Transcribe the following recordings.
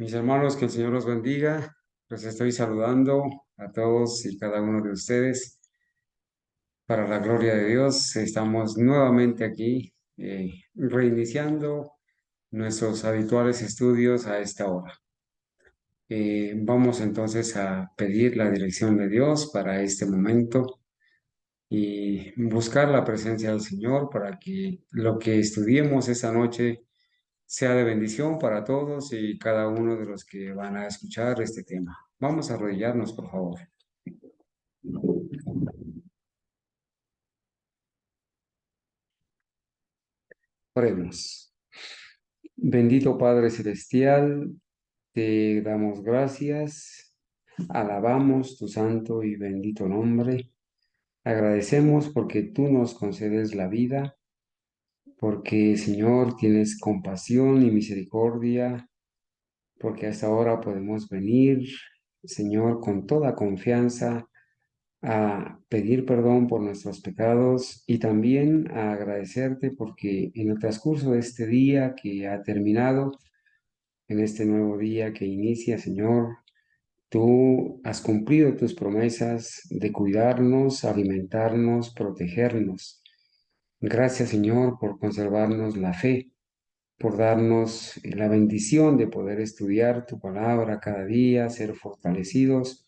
Mis hermanos, que el Señor los bendiga. Los estoy saludando a todos y cada uno de ustedes. Para la gloria de Dios, estamos nuevamente aquí, reiniciando nuestros habituales estudios a esta hora. Vamos entonces a pedir la dirección de Dios para este momento y buscar la presencia del Señor para que lo que estudiemos esta noche sea de bendición para todos y cada uno de los que van a escuchar este tema. Vamos a arrodillarnos, por favor. Oremos. Bendito Padre Celestial, te damos gracias, alabamos tu santo y bendito nombre. Agradecemos porque tú nos concedes la vida, porque, Señor, tienes compasión y misericordia, porque hasta ahora podemos venir, Señor, con toda confianza a pedir perdón por nuestros pecados y también a agradecerte porque en el transcurso de este día que ha terminado, en este nuevo día que inicia, Señor, tú has cumplido tus promesas de cuidarnos, alimentarnos, protegernos. Gracias, Señor, por conservarnos la fe, por darnos la bendición de poder estudiar tu palabra cada día, ser fortalecidos,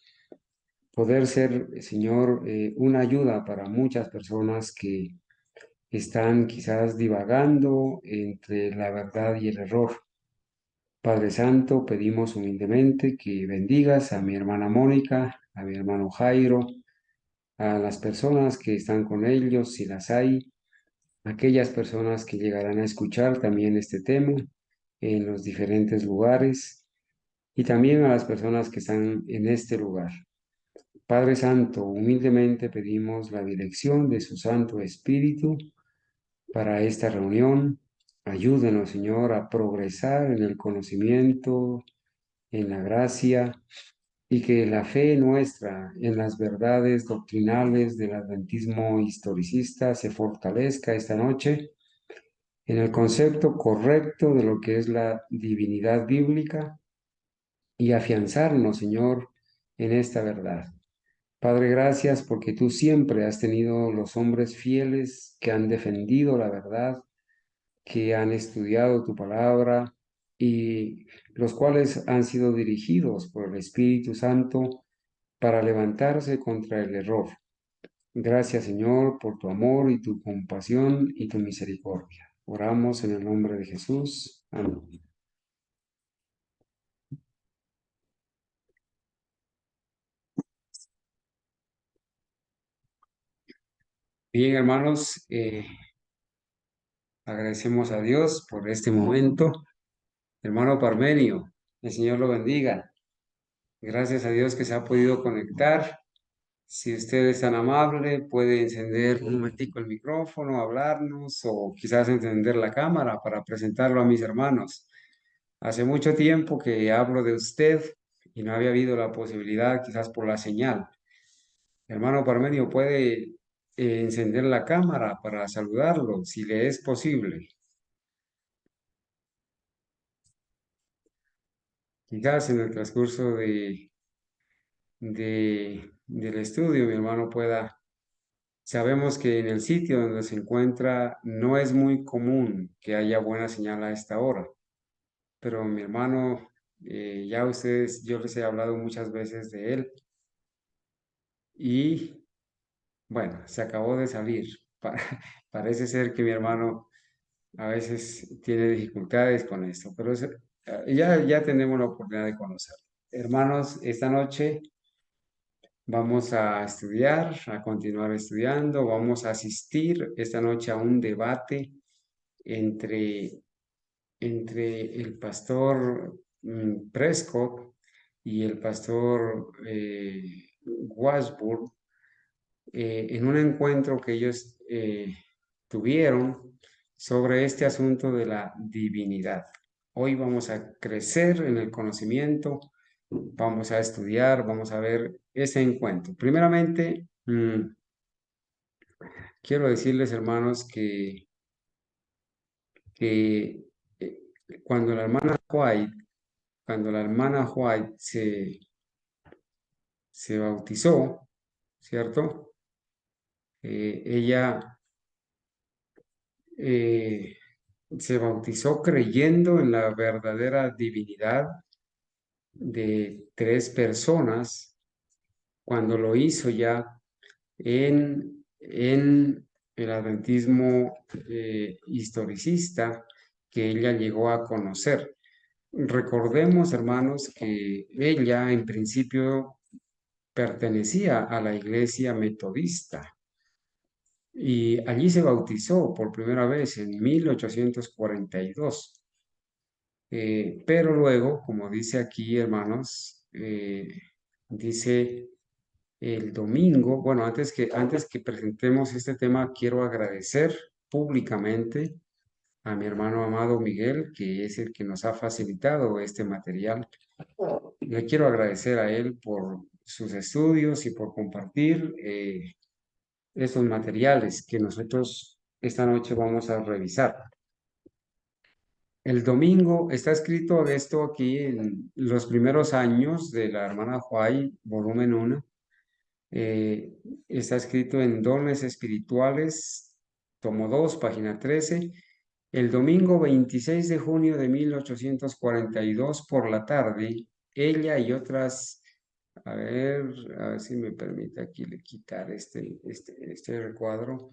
poder ser, Señor, una ayuda para muchas personas que están quizás divagando entre la verdad y el error. Padre Santo, pedimos humildemente que bendigas a mi hermana Mónica, a mi hermano Jairo, a las personas que están con ellos, si las hay, aquellas personas que llegarán a escuchar también este tema en los diferentes lugares y también a las personas que están en este lugar. Padre Santo, humildemente pedimos la dirección de su Santo Espíritu para esta reunión. Ayúdenos, Señor, a progresar en el conocimiento, en la gracia, y que la fe nuestra en las verdades doctrinales del adventismo historicista se fortalezca esta noche en el concepto correcto de lo que es la divinidad bíblica y afianzarnos, Señor, en esta verdad. Padre, gracias porque tú siempre has tenido los hombres fieles que han defendido la verdad, que han estudiado tu palabra y los cuales han sido dirigidos por el Espíritu Santo para levantarse contra el error. Gracias, Señor, por tu amor y tu compasión y tu misericordia. Oramos en el nombre de Jesús. Amén. Bien, hermanos, agradecemos a Dios por este momento. Hermano Parmenio, el Señor lo bendiga. Gracias a Dios que se ha podido conectar. Si usted es tan amable, puede encender un momentico el micrófono, hablarnos o quizás encender la cámara para presentarlo a mis hermanos. Hace mucho tiempo que hablo de usted y no había habido la posibilidad, quizás por la señal. Hermano Parmenio, puede encender la cámara para saludarlo, si le es posible. Quizás en el transcurso del estudio, mi hermano pueda. Sabemos que en el sitio donde se encuentra no es muy común que haya buena señal a esta hora, pero mi hermano, ya ustedes, yo les he hablado muchas veces de él y bueno, se acabó de salir. Parece ser que mi hermano a veces tiene dificultades con esto, pero ya tenemos la oportunidad de conocerlo. Hermanos, esta noche vamos a estudiar, a continuar estudiando, vamos a asistir esta noche a un debate entre, entre el pastor Prescott y el pastor Wasburg en un encuentro que ellos tuvieron sobre este asunto de la divinidad. Hoy vamos a crecer en el conocimiento, vamos a estudiar, vamos a ver ese encuentro. Primeramente, quiero decirles, hermanos, que cuando la hermana White cuando la hermana White se bautizó, ¿cierto? Ella eh, se bautizó creyendo en la verdadera divinidad de tres personas cuando lo hizo ya en el adventismo historicista que ella llegó a conocer. Recordemos, hermanos, que ella en principio pertenecía a la iglesia metodista y allí se bautizó por primera vez en 1842. Pero luego, como dice aquí, hermanos, dice el domingo, bueno, antes que presentemos este tema, quiero agradecer públicamente a mi hermano amado Miguel, que es el que nos ha facilitado este material. Le quiero agradecer a él por sus estudios y por compartir estos materiales que nosotros esta noche vamos a revisar. El domingo está escrito esto aquí en los primeros años de la hermana Huay, volumen 1. Eh, Está escrito en Dones Espirituales, tomo 2, página 13. El domingo 26 de junio de 1842 por la tarde, ella y otras, a ver si me permite aquí le quitar este recuadro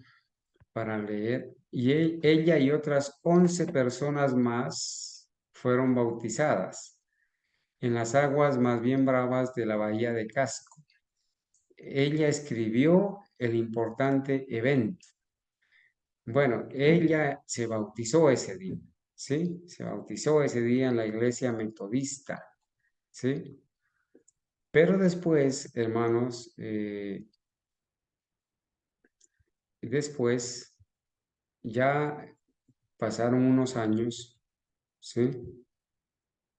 para leer. Y ella y otras 11 personas más fueron bautizadas en las aguas más bien bravas de la bahía de Casco. Ella escribió el importante evento. Bueno, ella se bautizó ese día, ¿sí? Se bautizó ese día en la iglesia metodista, ¿sí? Pero después, hermanos, después ya pasaron unos años, ¿sí?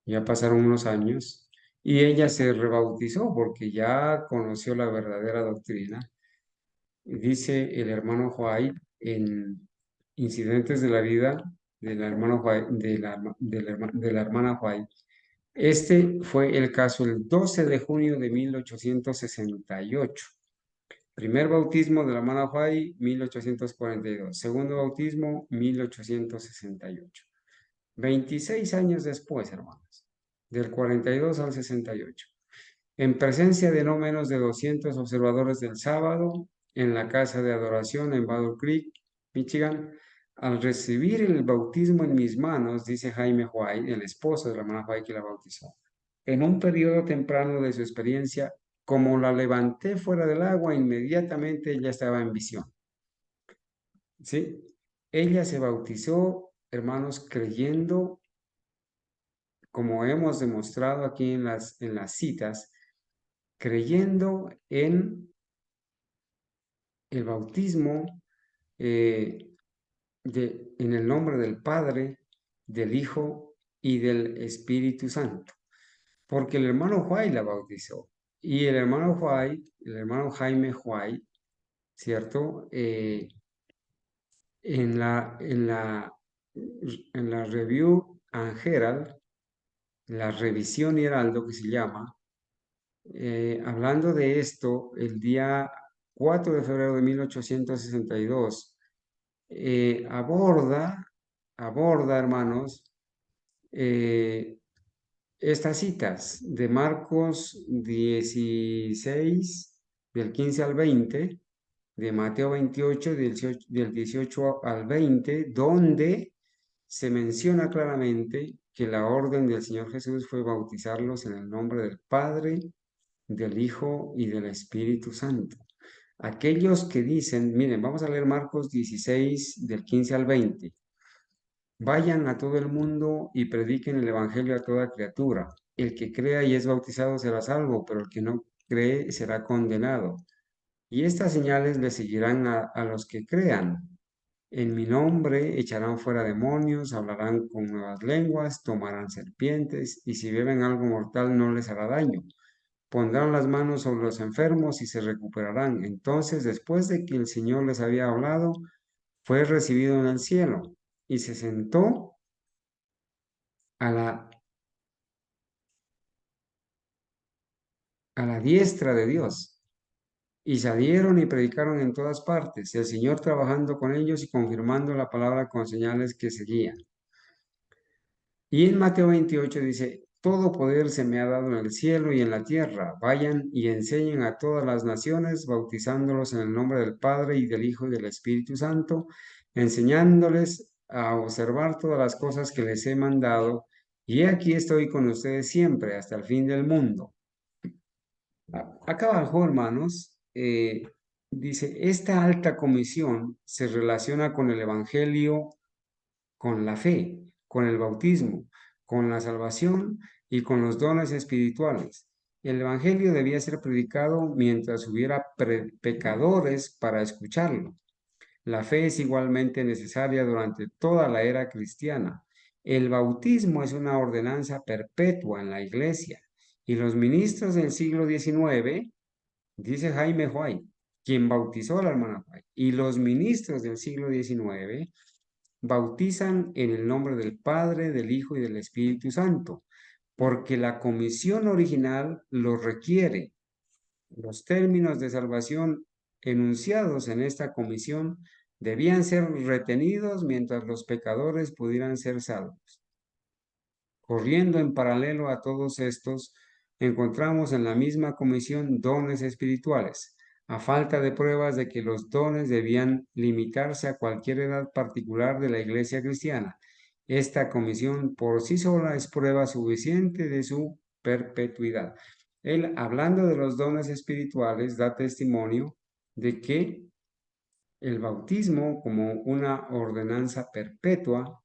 Ya pasaron unos años y ella se rebautizó porque ya conoció la verdadera doctrina. Dice el hermano White en Incidentes de la vida del hermano White, de la hermana White. Este fue el caso el 12 de junio de 1868. Primer bautismo de la hermana White, 1842. Segundo bautismo, 1868. 26 años después, hermanos, del 42 al 68, en presencia de no menos de 200 observadores del sábado, en la casa de adoración en Battle Creek, Michigan, al recibir el bautismo en mis manos, dice Jaime White, el esposo de la hermana White que la bautizó, en un periodo temprano de su experiencia, como la levanté fuera del agua, inmediatamente ella estaba en visión. ¿Sí? Ella se bautizó, hermanos, creyendo, como hemos demostrado aquí en las citas, creyendo en el bautismo en el nombre del Padre, del Hijo y del Espíritu Santo. Porque el hermano White la bautizó. Y el hermano White, el hermano Jaime White, ¿cierto? En la Review and Herald, la revisión Heraldo que se llama, hablando de esto, el día 4 de febrero de 1862, aborda, hermanos, estas citas de Marcos 16, del 15 al 20, de Mateo 28, del 18 al 20, donde se menciona claramente que la orden del Señor Jesús fue bautizarlos en el nombre del Padre, del Hijo y del Espíritu Santo. Aquellos que dicen, miren, vamos a leer Marcos 16, del 15 al 20. Vayan a todo el mundo y prediquen el Evangelio a toda criatura. El que crea y es bautizado será salvo, pero el que no cree será condenado. Y estas señales le seguirán a los que crean. En mi nombre echarán fuera demonios, hablarán con nuevas lenguas, tomarán serpientes, y si beben algo mortal no les hará daño. Pondrán las manos sobre los enfermos y se recuperarán. Entonces, después de que el Señor les había hablado, fue recibido en el cielo y se sentó a la a la diestra de Dios. Y salieron y predicaron en todas partes, el Señor trabajando con ellos y confirmando la palabra con señales que seguían. Y en Mateo 28 dice, todo poder se me ha dado en el cielo y en la tierra. Vayan y enseñen a todas las naciones, bautizándolos en el nombre del Padre y del Hijo y del Espíritu Santo, enseñándoles a observar todas las cosas que les he mandado. Y aquí estoy con ustedes siempre, hasta el fin del mundo. Acá abajo, hermanos, dice, esta alta comisión se relaciona con el Evangelio, con la fe, con el bautismo, con la salvación y con los dones espirituales. El Evangelio debía ser predicado mientras hubiera pecadores para escucharlo. La fe es igualmente necesaria durante toda la era cristiana. El bautismo es una ordenanza perpetua en la iglesia y los ministros del siglo XIX, dice Jaime White, quien bautizó a la hermana White, y los ministros del siglo XIX bautizan en el nombre del Padre, del Hijo y del Espíritu Santo, porque la comisión original lo requiere. Los términos de salvación enunciados en esta comisión debían ser retenidos mientras los pecadores pudieran ser salvos. Corriendo en paralelo a todos estos, encontramos en la misma comisión dones espirituales, a falta de pruebas de que los dones debían limitarse a cualquier edad particular de la iglesia cristiana. Esta comisión por sí sola es prueba suficiente de su perpetuidad. Él, hablando de los dones espirituales, da testimonio de que el bautismo como una ordenanza perpetua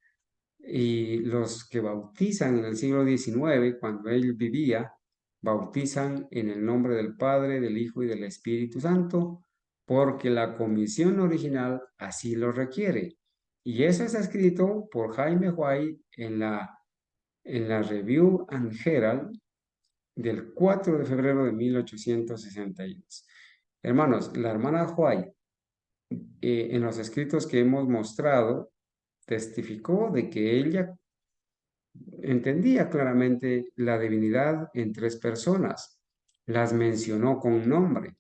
y los que bautizan en el siglo XIX, cuando él vivía, bautizan en el nombre del Padre, del Hijo y del Espíritu Santo, porque la comisión original así lo requiere. Y eso está escrito por Jaime White en la Review and Herald del 4 de febrero de 1862. Hermanos, la hermana White, en los escritos que hemos mostrado, testificó de que ella entendía claramente la divinidad en tres personas. Las mencionó con nombre,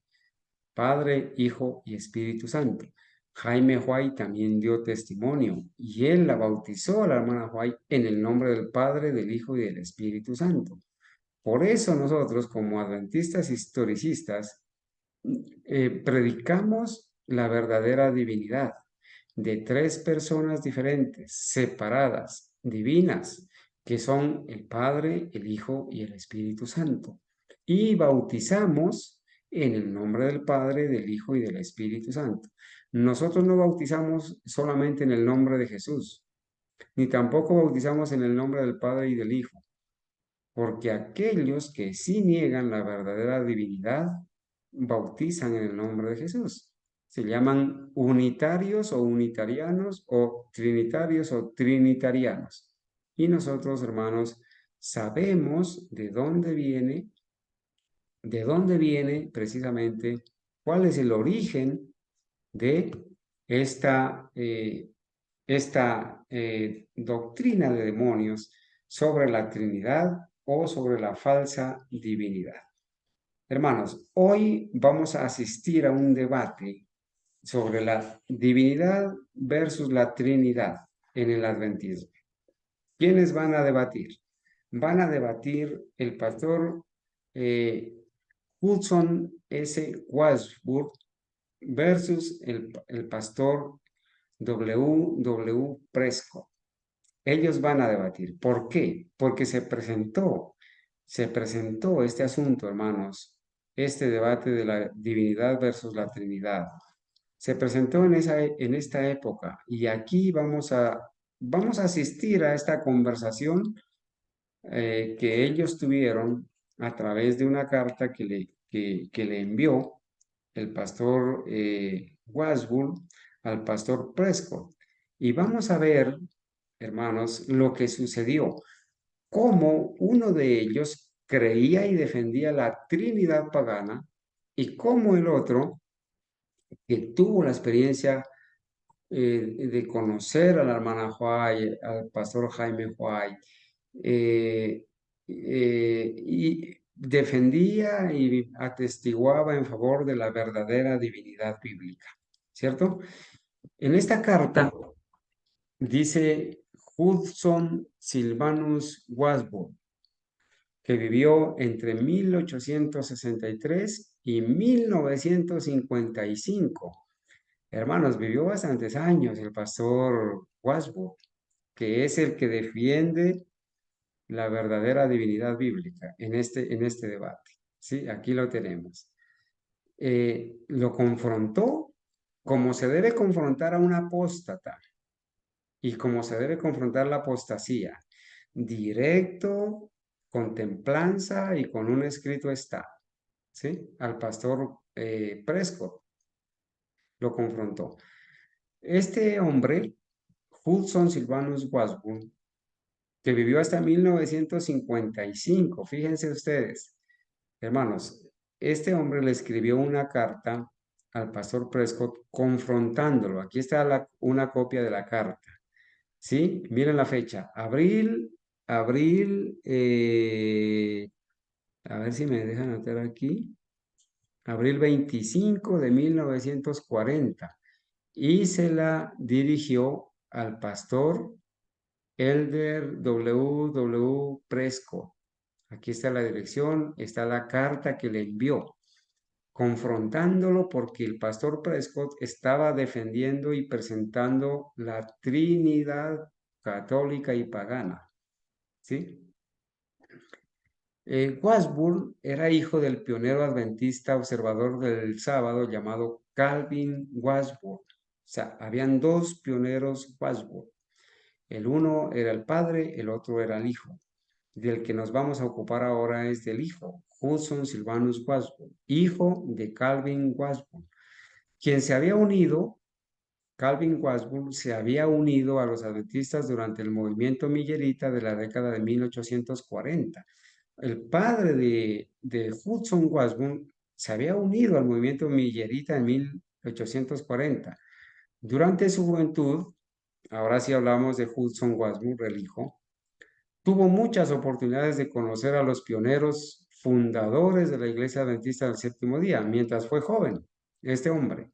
Padre, Hijo y Espíritu Santo. Jaime White también dio testimonio y él la bautizó a la hermana White en el nombre del Padre, del Hijo y del Espíritu Santo. Por eso nosotros, como adventistas historicistas, predicamos la verdadera divinidad de tres personas diferentes, separadas, divinas, que son el Padre, el Hijo y el Espíritu Santo. Y bautizamos en el nombre del Padre, del Hijo y del Espíritu Santo. Nosotros no bautizamos solamente en el nombre de Jesús, ni tampoco bautizamos en el nombre del Padre y del Hijo, porque aquellos que sí niegan la verdadera divinidad bautizan en el nombre de Jesús. Se llaman unitarios o unitarianos o trinitarianos. Y nosotros, hermanos, sabemos de dónde viene precisamente, cuál es el origen de esta doctrina de demonios sobre la Trinidad o sobre la falsa divinidad. Hermanos, hoy vamos a asistir a un debate sobre la divinidad versus la Trinidad en el adventismo. ¿Quiénes van a debatir? Van a debatir el pastor Hudson S. Wadsworth versus el pastor W. Prescott. Ellos van a debatir. ¿Por qué? Porque se presentó este asunto, hermanos, este debate de la divinidad versus la Trinidad. Se presentó en esta época y aquí vamos a asistir a esta conversación que ellos tuvieron a través de una carta que le envió el pastor Wadsworth al pastor Prescott. Y vamos a ver, hermanos, lo que sucedió, cómo uno de ellos creía y defendía la Trinidad pagana y cómo el otro, que tuvo la experiencia de conocer a la hermana White, al pastor Jaime White, y defendía y atestiguaba en favor de la verdadera divinidad bíblica, ¿cierto? En esta carta dice Hudson Sylvanus Wasburg, que vivió entre 1863 y 1955. Hermanos, vivió bastantes años el pastor Wasburg, que es el que defiende la verdadera divinidad bíblica en este debate. ¿Sí? Aquí lo tenemos. Lo confrontó como se debe confrontar a un apóstata y como se debe confrontar la apostasía. Directo, con templanza y con un escrito está. ¿Sí? Al pastor Prescott lo confrontó. Este hombre, Hudson Sylvanus Wasburn, que vivió hasta 1955, fíjense ustedes, hermanos, este hombre le escribió una carta al pastor Prescott confrontándolo. Aquí está una copia de la carta. ¿Sí? Miren la fecha. Abril, a ver si me dejan anotar aquí. Abril 25 de 1940. Y se la dirigió al pastor Elder W. Prescott. Aquí está la dirección, está la carta que le envió, confrontándolo porque el pastor Prescott estaba defendiendo y presentando la Trinidad católica y pagana. ¿Sí? Wasburn era hijo del pionero adventista observador del sábado llamado Calvin Wasburn. O sea, habían dos pioneros Wasburn. El uno era el padre, el otro era el hijo. Del que nos vamos a ocupar ahora es del hijo, Hudson Sylvanus Wasburn, hijo de Calvin Wasburn, quien se había unido. Calvin Wasburn se había unido a los adventistas durante el movimiento millerita de la década de 1840. El padre de Hudson Wasburn se había unido al movimiento millerita en 1840. Durante su juventud, ahora sí hablamos de Hudson Wasburn, el hijo, tuvo muchas oportunidades de conocer a los pioneros fundadores de la Iglesia Adventista del Séptimo Día mientras fue joven. Este hombre,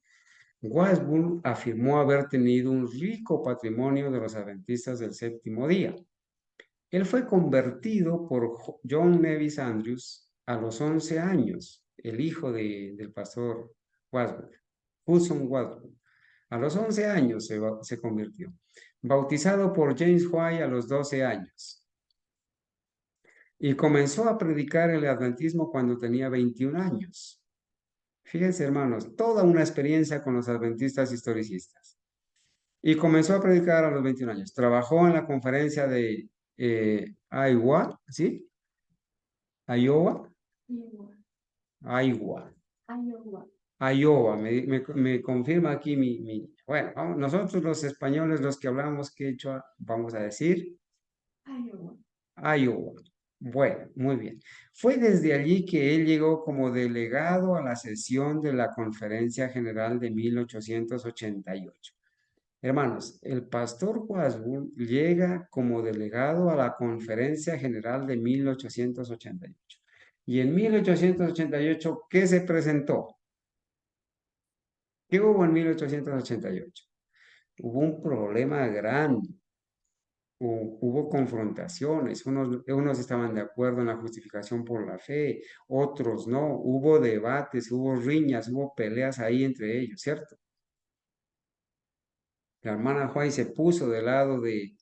Wasburn, afirmó haber tenido un rico patrimonio de los adventistas del Séptimo Día. Él fue convertido por John Nevis Andrews a los 11 años, el hijo del pastor Wasburn, Hudson Wasburn. A los 11 años se convirtió. Bautizado por James White a los 12 años. Y comenzó a predicar el adventismo cuando tenía 21 años. Fíjense, hermanos, toda una experiencia con los adventistas historicistas. Y comenzó a predicar a los 21 años. Trabajó en la conferencia de Iowa, ¿sí? Iowa. Iowa. Iowa. Me confirma aquí Bueno, nosotros los españoles, los que hablamos quechua, vamos a decir Iowa. Bueno, muy bien. Fue desde allí que él llegó como delegado a la sesión de la Conferencia General de 1888. Hermanos, el pastor Wasburn llega como delegado a la Conferencia General de 1888. Y en 1888, ¿qué se presentó? ¿Qué hubo en 1888? Hubo un problema grande. Hubo confrontaciones, unos estaban de acuerdo en la justificación por la fe, otros no, hubo debates, hubo riñas, hubo peleas ahí entre ellos, ¿cierto? La hermana Juárez se puso del lado de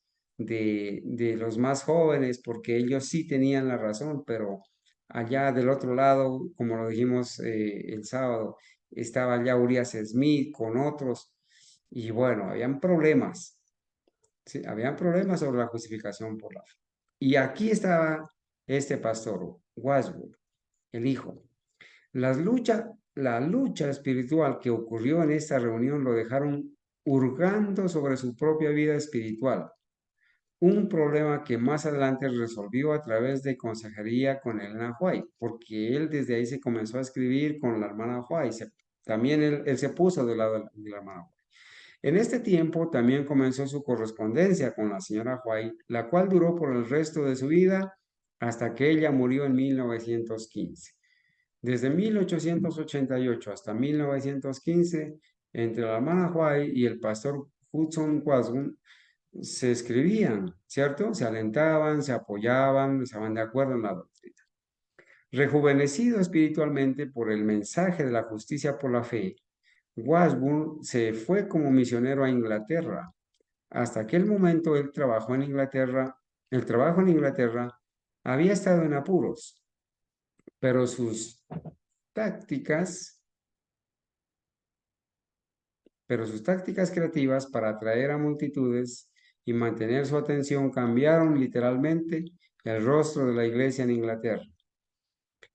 los más jóvenes porque ellos sí tenían la razón, pero allá del otro lado, como lo dijimos el sábado, estaba allá Urias Smith con otros y bueno, habían problemas. Sí, habían problemas sobre la justificación por la fe. Y aquí estaba este pastor, Wasburn, el hijo. La lucha espiritual que ocurrió en esta reunión lo dejaron hurgando sobre su propia vida espiritual. Un problema que más adelante resolvió a través de consejería con Elena White, porque él desde ahí se comenzó a escribir con la hermana White. También él se puso del lado de la hermana White. En este tiempo también comenzó su correspondencia con la señora White, la cual duró por el resto de su vida hasta que ella murió en 1915. Desde 1888 hasta 1915, entre la hermana White y el pastor Hudson Wasgun se escribían, ¿cierto? Se alentaban, se apoyaban, estaban de acuerdo en la doctrina. Rejuvenecido espiritualmente por el mensaje de la justicia por la fe, Wasburn se fue como misionero a Inglaterra. Hasta aquel momento él trabajó en Inglaterra. El trabajo en Inglaterra había estado en apuros, pero tácticas, sus tácticas creativas para atraer a multitudes y mantener su atención cambiaron literalmente el rostro de la iglesia en Inglaterra.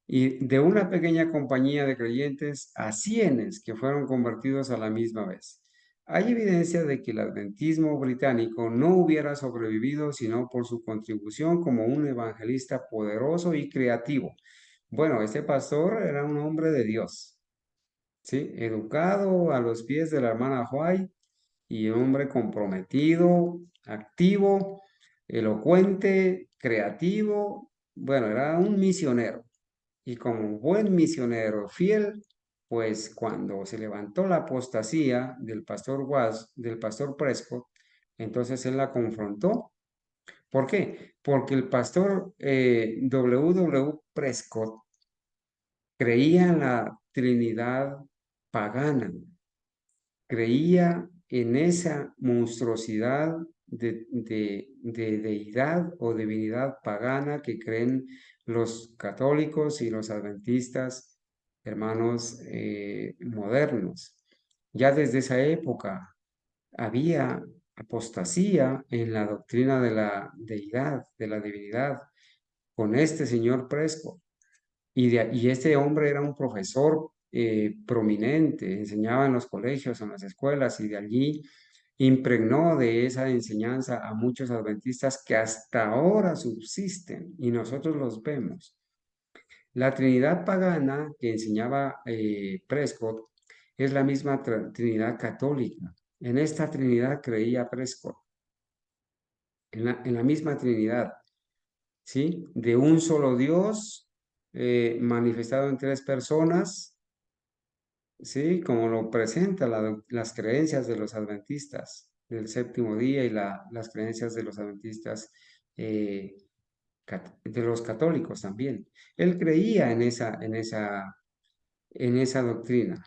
Y de una pequeña compañía de creyentes a cienes que fueron convertidos a la misma vez. Hay evidencia de que el adventismo británico no hubiera sobrevivido sino por su contribución como un evangelista poderoso y creativo. Bueno, este pastor era un hombre de Dios, ¿sí? Educado a los pies de la hermana White y un hombre comprometido, activo, elocuente, creativo. Bueno, era un misionero. Y como buen misionero fiel, pues cuando se levantó la apostasía del pastor Prescott, entonces él la confrontó. ¿Por qué? Porque el pastor W. Prescott creía en la Trinidad pagana, creía en esa monstruosidad de deidad o divinidad pagana que creen los católicos y los adventistas, hermanos modernos. Ya desde esa época había apostasía en la doctrina de la deidad, de la divinidad, con este señor Prescott. Y este hombre era un profesor prominente, enseñaba en los colegios, en las escuelas, y de allí impregnó de esa enseñanza a muchos adventistas que hasta ahora subsisten y nosotros los vemos. La Trinidad pagana que enseñaba Prescott es la misma Trinidad católica. En esta Trinidad creía Prescott, en la misma Trinidad. ¿Sí? De un solo Dios manifestado en tres personas, ¿sí? Como lo presenta las creencias de los adventistas del séptimo día y las creencias de los adventistas, de los católicos también. Él creía en esa doctrina.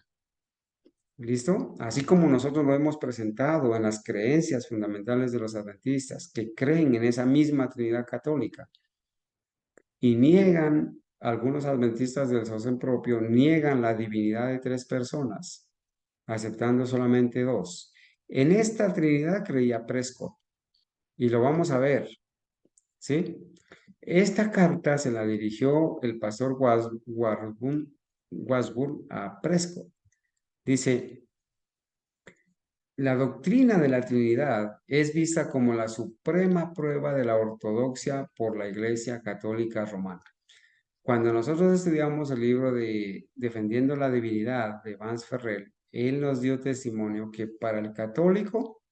¿Listo? Así como nosotros lo hemos presentado en las creencias fundamentales de los adventistas, que creen en esa misma Trinidad católica. Y niegan, algunos adventistas del Sostén Propio, niegan la divinidad de tres personas, aceptando solamente dos. En esta Trinidad creía Prescott, y lo vamos a ver, ¿sí? Esta carta se la dirigió el pastor Wasburn a Prescott. Dice, la doctrina de la Trinidad es vista como la suprema prueba de la ortodoxia por la Iglesia Católica Romana. Cuando nosotros estudiamos el libro de Defendiendo la Divinidad de Vance Ferrell, él nos dio testimonio que para el católico,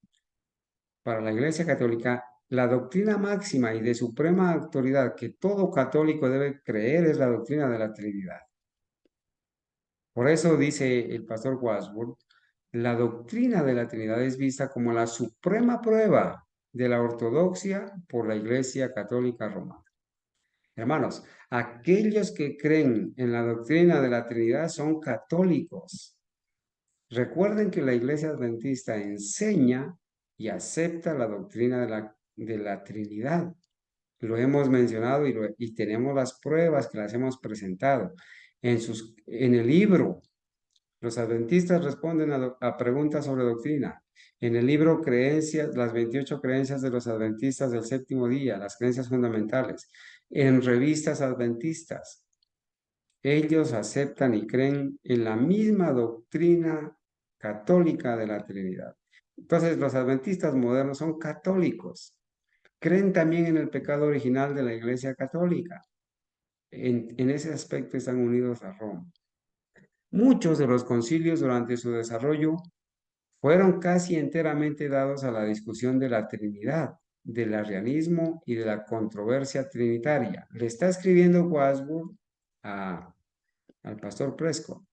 para la Iglesia Católica, la doctrina máxima y de suprema autoridad que todo católico debe creer es la doctrina de la Trinidad. Por eso dice el pastor Wasworth, la doctrina de la Trinidad es vista como la suprema prueba de la ortodoxia por la Iglesia Católica Romana. Hermanos, aquellos que creen en la doctrina de la Trinidad son católicos. Recuerden que la Iglesia Adventista enseña y acepta la doctrina de la Trinidad. Lo hemos mencionado y tenemos las pruebas que las hemos presentado. En el libro, los adventistas responden a preguntas sobre doctrina. En el libro Creencias, las 28 creencias de los adventistas del séptimo día, las creencias fundamentales. En revistas adventistas, ellos aceptan y creen en la misma doctrina católica de la Trinidad. Entonces, los adventistas modernos son católicos. Creen también en el pecado original de la Iglesia Católica. En ese aspecto están unidos a Roma. Muchos de los concilios durante su desarrollo fueron casi enteramente dados a la discusión de la Trinidad. del arrianismo y de la controversia trinitaria. Le está escribiendo Wadsworth al pastor Prescott.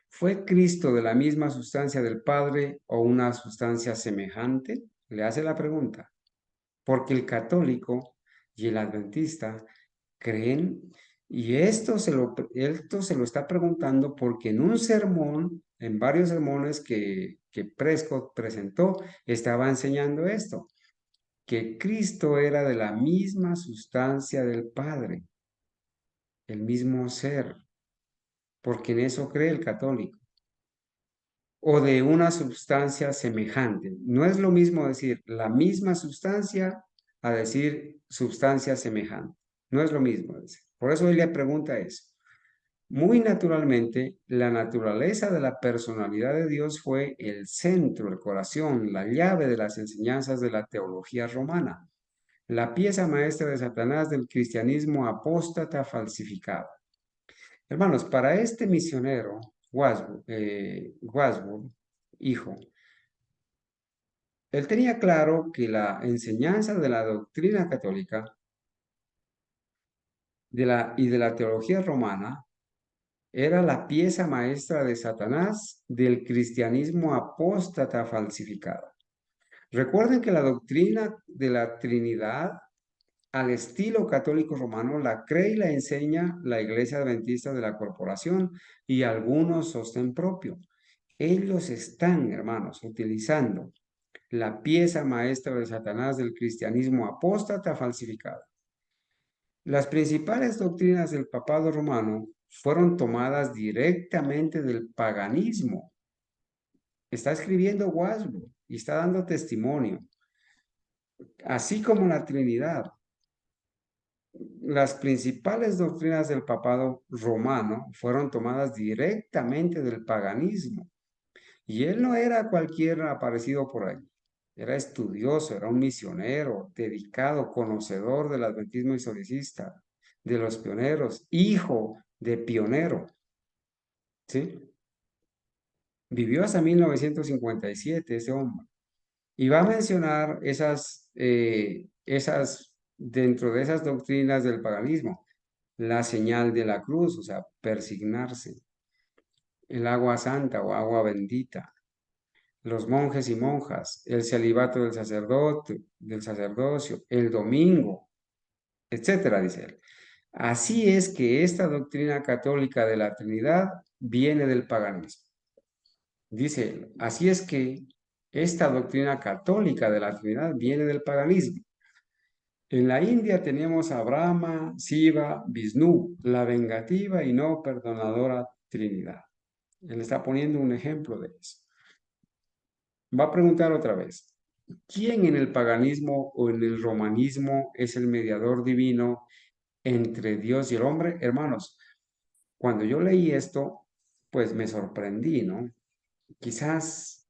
¿Fue Cristo de la misma sustancia del Padre o una sustancia semejante? Le hace la pregunta. Porque el católico y el adventista creen, y esto se lo está preguntando porque en un sermón, en varios sermones que Prescott presentó, estaba enseñando esto, que Cristo era de la misma sustancia del Padre, el mismo ser, porque en eso cree el católico, o de una sustancia semejante. No es lo mismo decir la misma sustancia a decir sustancia semejante. No es lo mismo decir. Por eso él le pregunta eso. Muy naturalmente, la naturaleza de la personalidad de Dios fue el centro, el corazón, la llave de las enseñanzas de la teología romana, la pieza maestra de Satanás del cristianismo apóstata falsificado. Hermanos, para este misionero, Wadsworth, hijo, él tenía claro que la enseñanza de la doctrina católica y de la teología romana era la pieza maestra de Satanás del cristianismo apóstata falsificado. Recuerden que la doctrina de la Trinidad, al estilo católico romano, la cree y la enseña la Iglesia Adventista de la Corporación y algunos sostén propio. Ellos están, hermanos, utilizando la pieza maestra de Satanás del cristianismo apóstata falsificado. Las principales doctrinas del papado romano fueron tomadas directamente del paganismo. Está escribiendo Wadsworth y está dando testimonio, así como la Trinidad. Las principales doctrinas del papado romano fueron tomadas directamente del paganismo. Y él no era cualquier aparecido por ahí. Era estudioso, era un misionero, dedicado, conocedor del adventismo historicista, de los pioneros, hijo de pionero. ¿Sí? Vivió hasta 1957 ese hombre. Y va a mencionar dentro de esas doctrinas del paganismo, la señal de la cruz, o sea, persignarse, el agua santa o agua bendita, los monjes y monjas, el celibato del sacerdote, del sacerdocio, el domingo, etcétera, dice él. Así es que esta doctrina católica de la Trinidad viene del paganismo. Dice él, así es que esta doctrina católica de la Trinidad viene del paganismo. En la India tenemos a Brahma, Shiva, Vishnu, la vengativa y no perdonadora Trinidad. Él está poniendo un ejemplo de eso. Va a preguntar otra vez, ¿quién en el paganismo o en el romanismo es el mediador divino entre Dios y el hombre? Hermanos, cuando yo leí esto, pues me sorprendí, ¿no? Quizás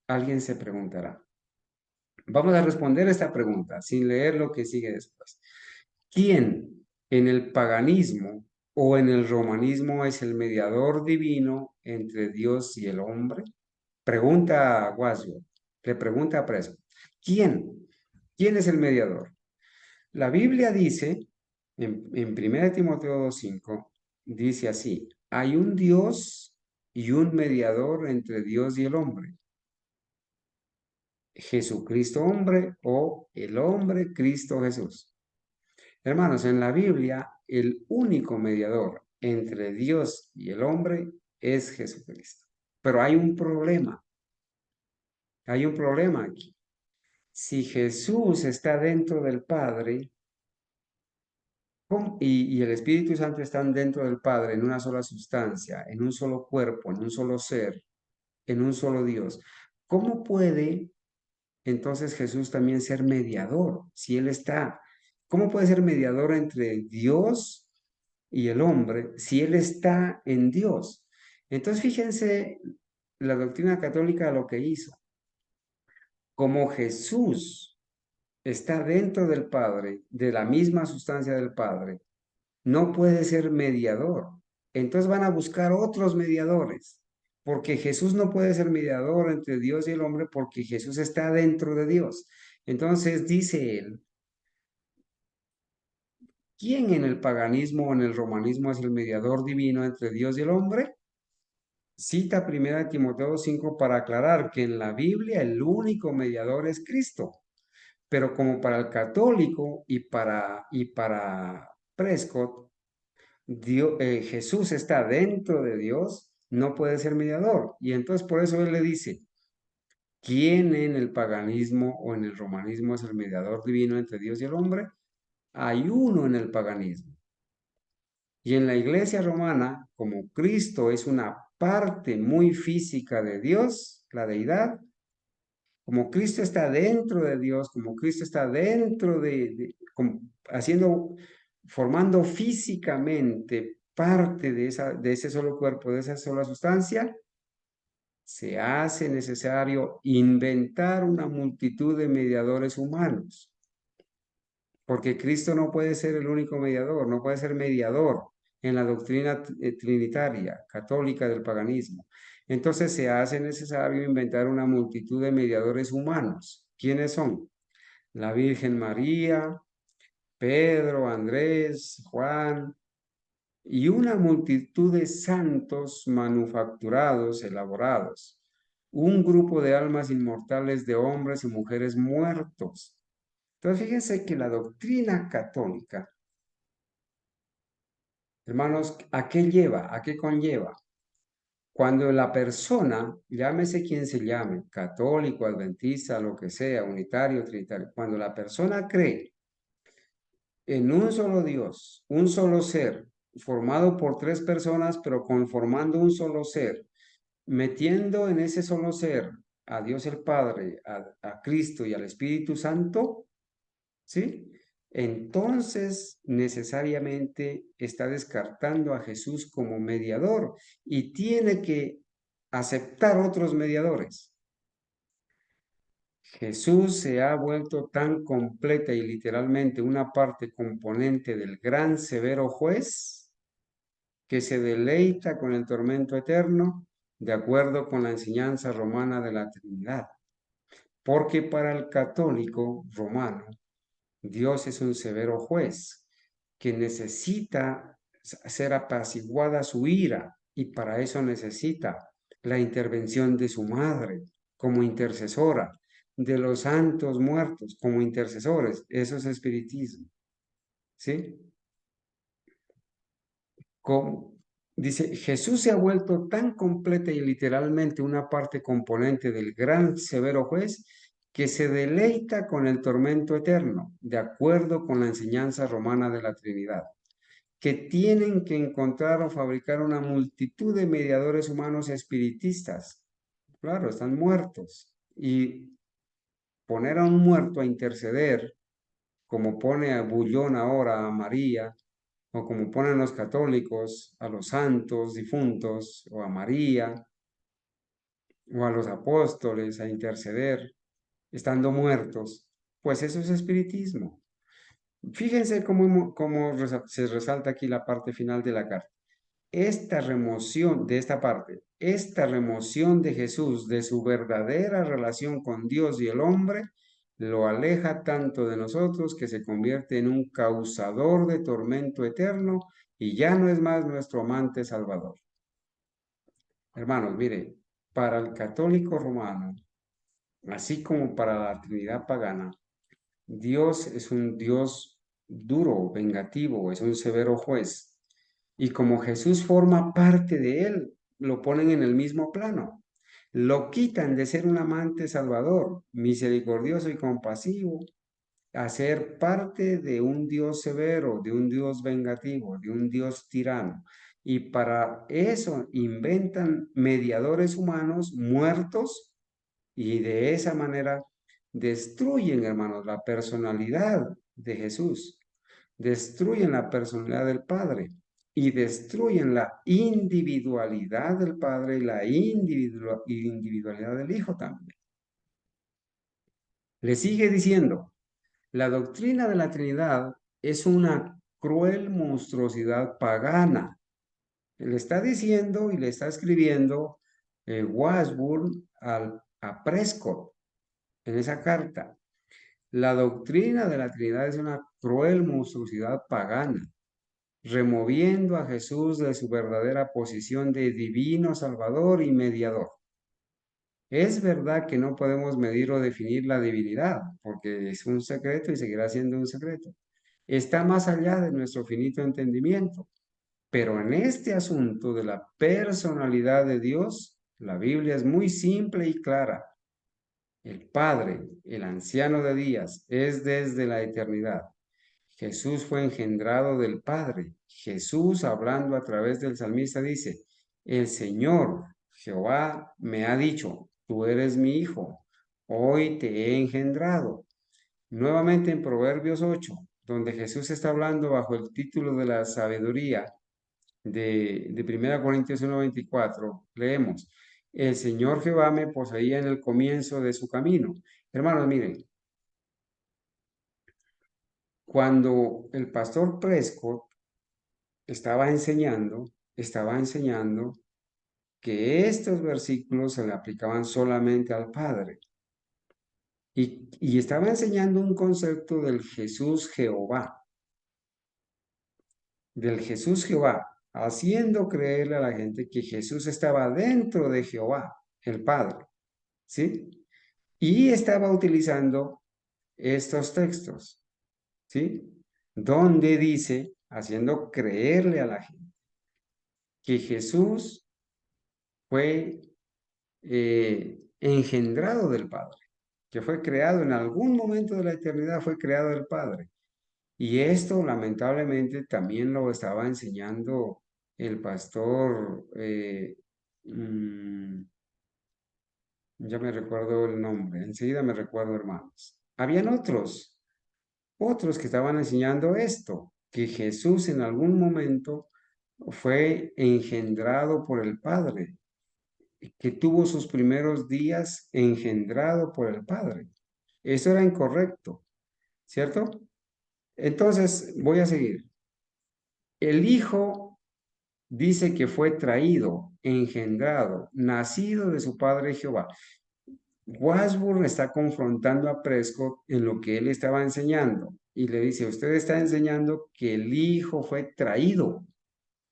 alguien se preguntará. Vamos a responder esta pregunta sin leer lo que sigue después. ¿Quién en el paganismo o en el romanismo es el mediador divino entre Dios y el hombre? Pregunta a Wadsworth, le pregunta a Preso. ¿Quién? ¿Quién es el mediador? La Biblia dice, en 1 Timoteo 2:5, dice así, hay un Dios y un mediador entre Dios y el hombre, Jesucristo hombre o el hombre Cristo Jesús. Hermanos, en la Biblia, el único mediador entre Dios y el hombre es Jesucristo. Pero hay un problema aquí. Si Jesús está dentro del Padre y el Espíritu Santo están dentro del Padre en una sola sustancia, en un solo cuerpo, en un solo ser, en un solo Dios, ¿cómo puede entonces Jesús también ser mediador? Si Él está, ¿cómo puede ser mediador entre Dios y el hombre si Él está en Dios? Entonces fíjense la doctrina católica lo que hizo. Como Jesús está dentro del Padre, de la misma sustancia del Padre, no puede ser mediador. Entonces van a buscar otros mediadores, porque Jesús no puede ser mediador entre Dios y el hombre porque Jesús está dentro de Dios. Entonces dice él, ¿quién en el paganismo o en el romanismo es el mediador divino entre Dios y el hombre? Cita 1 Timoteo 5 para aclarar que en la Biblia el único mediador es Cristo. Pero como para el católico y para Prescott, Jesús está dentro de Dios, no puede ser mediador. Y entonces por eso él le dice, ¿quién en el paganismo o en el romanismo es el mediador divino entre Dios y el hombre? Hay uno en el paganismo. Y en la iglesia romana, como Cristo es una parte muy física de Dios, la deidad, como Cristo está dentro de Dios, como Cristo está dentro formando físicamente parte de ese solo cuerpo, de esa sola sustancia, se hace necesario inventar una multitud de mediadores humanos, porque Cristo no puede ser el único mediador, no puede ser mediador en la doctrina trinitaria católica del paganismo. Entonces se hace necesario inventar una multitud de mediadores humanos. ¿Quiénes son? La Virgen María, Pedro, Andrés, Juan, y una multitud de santos manufacturados, elaborados, un grupo de almas inmortales de hombres y mujeres muertos. Entonces, fíjense que la doctrina católica, hermanos, ¿a qué lleva? ¿A qué conlleva? Cuando la persona, llámese quien se llame, católico, adventista, lo que sea, unitario, trinitario, cuando la persona cree en un solo Dios, un solo ser, formado por tres personas, pero conformando un solo ser, metiendo en ese solo ser a Dios el Padre, a Cristo y al Espíritu Santo, ¿sí? Entonces necesariamente está descartando a Jesús como mediador y tiene que aceptar otros mediadores. Jesús se ha vuelto tan completa y literalmente una parte componente del gran severo juez que se deleita con el tormento eterno de acuerdo con la enseñanza romana de la Trinidad. Porque para el católico romano, Dios es un severo juez que necesita hacer apaciguada su ira y para eso necesita la intervención de su madre como intercesora, de los santos muertos como intercesores. Eso es espiritismo, ¿sí? Como, dice, Jesús se ha vuelto tan completa y literalmente una parte componente del gran severo juez que se deleita con el tormento eterno, de acuerdo con la enseñanza romana de la Trinidad, que tienen que encontrar o fabricar una multitud de mediadores humanos espiritistas. Claro, están muertos. Y poner a un muerto a interceder, como pone a Bullón ahora a María, o como ponen los católicos a los santos difuntos, o a María, o a los apóstoles a interceder, estando muertos, pues eso es espiritismo. Fíjense cómo se resalta aquí la parte final de la carta. Esta remoción de esta parte, esta remoción de Jesús de su verdadera relación con Dios y el hombre, lo aleja tanto de nosotros que se convierte en un causador de tormento eterno y ya no es más nuestro amante salvador. Hermanos, mire, para el católico romano, así como para la Trinidad pagana, Dios es un Dios duro, vengativo, es un severo juez. Y como Jesús forma parte de él, lo ponen en el mismo plano. Lo quitan de ser un amante salvador, misericordioso y compasivo, a ser parte de un Dios severo, de un Dios vengativo, de un Dios tirano. Y para eso inventan mediadores humanos muertos y de esa manera destruyen, hermanos, la personalidad de Jesús, destruyen la personalidad del Padre y destruyen la individualidad del Padre y la individualidad del Hijo también. Le sigue diciendo, la doctrina de la Trinidad es una cruel monstruosidad pagana. Le está diciendo y le está escribiendo Washburn a Prescott en esa carta. La doctrina de la Trinidad es una cruel monstruosidad pagana, removiendo a Jesús de su verdadera posición de divino Salvador y mediador. Es verdad que no podemos medir o definir la divinidad, porque es un secreto y seguirá siendo un secreto. Está más allá de nuestro finito entendimiento. Pero en este asunto de la personalidad de Dios, la Biblia es muy simple y clara. El Padre, el anciano de días, es desde la eternidad. Jesús fue engendrado del Padre. Jesús, hablando a través del salmista, dice, el Señor, Jehová, me ha dicho, tú eres mi hijo, hoy te he engendrado. Nuevamente en Proverbios 8, donde Jesús está hablando bajo el título de la sabiduría de 1 Corintios 1:24, leemos, el Señor Jehová me poseía en el comienzo de su camino. Hermanos, miren, cuando el pastor Prescott estaba enseñando que estos versículos se le aplicaban solamente al Padre. Y estaba enseñando un concepto del Jesús Jehová, haciendo creerle a la gente que Jesús estaba dentro de Jehová, el Padre, ¿sí? Y estaba utilizando estos textos, ¿sí? Donde dice, haciendo creerle a la gente, que Jesús fue engendrado del Padre, que fue creado en algún momento de la eternidad, fue creado del Padre. Y esto lamentablemente también lo estaba enseñando el pastor, ya me recuerdo el nombre, enseguida me recuerdo, hermanos. Habían otros que estaban enseñando esto, que Jesús en algún momento fue engendrado por el Padre, que tuvo sus primeros días engendrado por el Padre. Eso era incorrecto, ¿cierto? Entonces, voy a seguir. El Hijo dice que fue traído, engendrado, nacido de su Padre Jehová. Wasburn está confrontando a Prescott en lo que él estaba enseñando y le dice, usted está enseñando que el Hijo fue traído,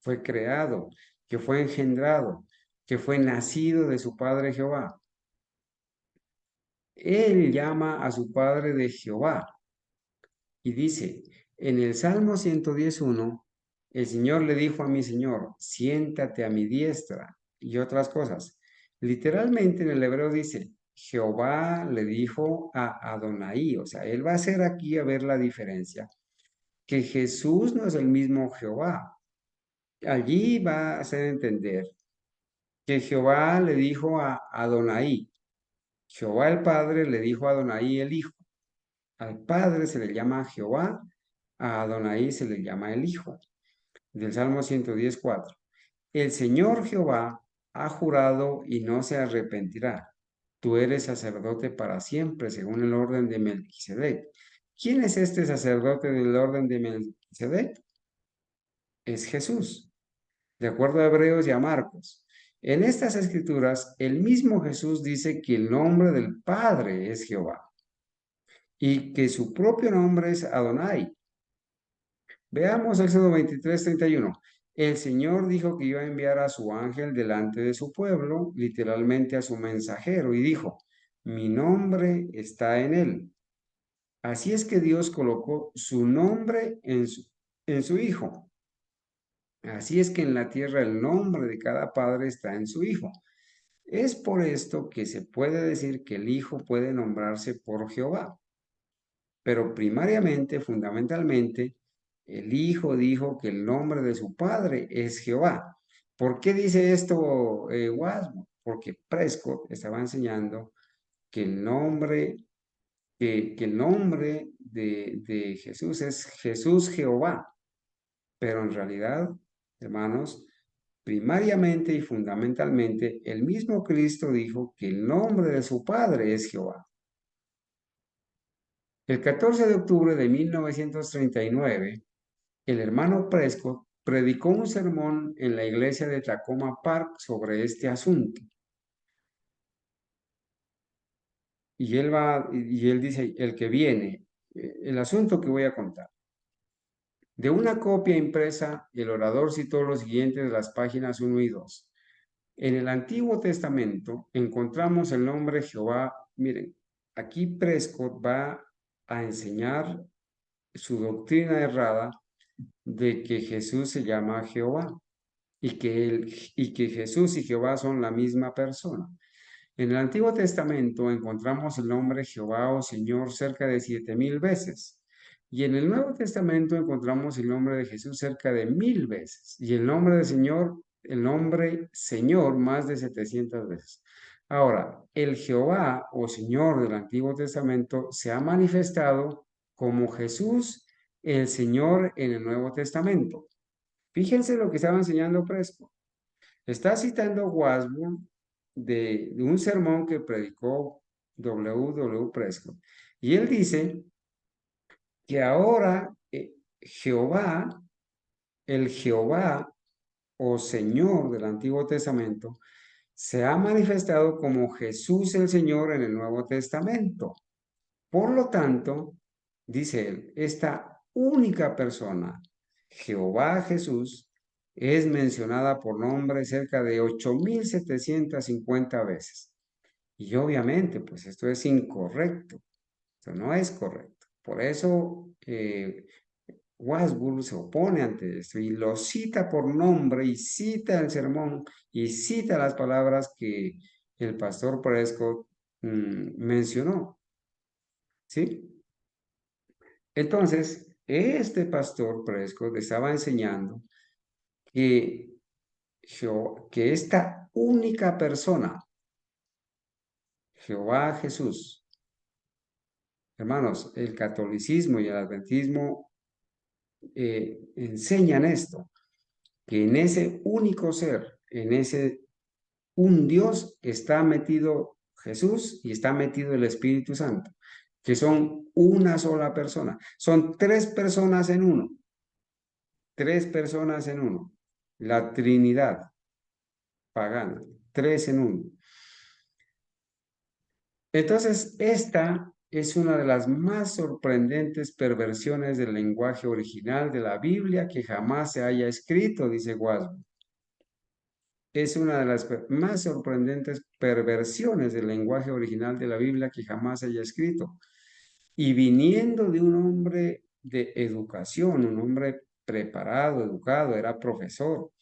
fue creado, que fue engendrado, que fue nacido de su Padre Jehová. Él llama a su Padre de Jehová y dice, en el Salmo 111, el Señor le dijo a mi Señor, siéntate a mi diestra y otras cosas. Literalmente en el hebreo dice, Jehová le dijo a Adonai, o sea, él va a hacer aquí a ver la diferencia, que Jesús no es el mismo Jehová. Allí va a hacer entender que Jehová le dijo a Adonai, Jehová el Padre le dijo a Adonai el Hijo. Al Padre se le llama Jehová, a Adonai se le llama el Hijo. Del Salmo 110:4. El Señor Jehová ha jurado y no se arrepentirá. Tú eres sacerdote para siempre, según el orden de Melquisedec. ¿Quién es este sacerdote del orden de Melquisedec? Es Jesús, de acuerdo a Hebreos y a Marcos. En estas escrituras, el mismo Jesús dice que el nombre del Padre es Jehová y que su propio nombre es Adonai. Veamos Éxodo 23:31. El Señor dijo que iba a enviar a su ángel delante de su pueblo, literalmente a su mensajero, y dijo, mi nombre está en él. Así es que Dios colocó su nombre en su Hijo. Así es que en la tierra el nombre de cada padre está en su Hijo. Es por esto que se puede decir que el Hijo puede nombrarse por Jehová. Pero primariamente, fundamentalmente, el Hijo dijo que el nombre de su Padre es Jehová. ¿Por qué dice esto Wasmo? Porque Prescott estaba enseñando que el nombre, que el nombre de Jesús es Jesús Jehová. Pero en realidad, hermanos, primariamente y fundamentalmente, el mismo Cristo dijo que el nombre de su Padre es Jehová. El 14 de octubre de 1939, el hermano Prescott predicó un sermón en la iglesia de Tacoma Park sobre este asunto. y él dice, el que viene, el asunto que voy a contar. De una copia impresa, el orador citó lo siguiente de las páginas 1 y 2. En el Antiguo Testamento encontramos el nombre Jehová. Miren, aquí Prescott va a enseñar su doctrina errada de que Jesús se llama Jehová y que Jesús y Jehová son la misma persona. En el Antiguo Testamento encontramos el nombre Jehová o Señor cerca de 7,000 veces. Y en el Nuevo Testamento encontramos el nombre de Jesús cerca de 1,000 veces. Y el nombre de Señor, el nombre Señor más de 700 veces. Ahora, el Jehová o Señor del Antiguo Testamento se ha manifestado como Jesús, el Señor en el Nuevo Testamento. Fíjense lo que estaba enseñando Presco. Está citando Wasburn de un sermón que predicó W. Prescott. Y él dice que ahora Jehová, el Jehová o Señor del Antiguo Testamento, se ha manifestado como Jesús el Señor en el Nuevo Testamento. Por lo tanto, dice él, esta única persona, Jehová Jesús, es mencionada por nombre cerca de 8,750 veces. Y obviamente, pues esto es incorrecto, esto no es correcto. Por eso Wasburg se opone ante esto y lo cita por nombre y cita el sermón y cita las palabras que el pastor Prescott mencionó. ¿Sí? Entonces, este pastor Prescott estaba enseñando que, que esta única persona, Jehová Jesús, hermanos, el catolicismo y el adventismo enseñan esto, que en ese único ser, en ese un Dios está metido Jesús y está metido el Espíritu Santo, que son una sola persona. Son tres personas en uno. Tres personas en uno. La Trinidad pagana, tres en uno. Entonces, esta es una de las más sorprendentes perversiones del lenguaje original de la Biblia que jamás se haya escrito, dice Wasburg. Es una de las más sorprendentes perversiones del lenguaje original de la Biblia que jamás se haya escrito. Y viniendo de un hombre de educación, un hombre preparado, educado, era profesor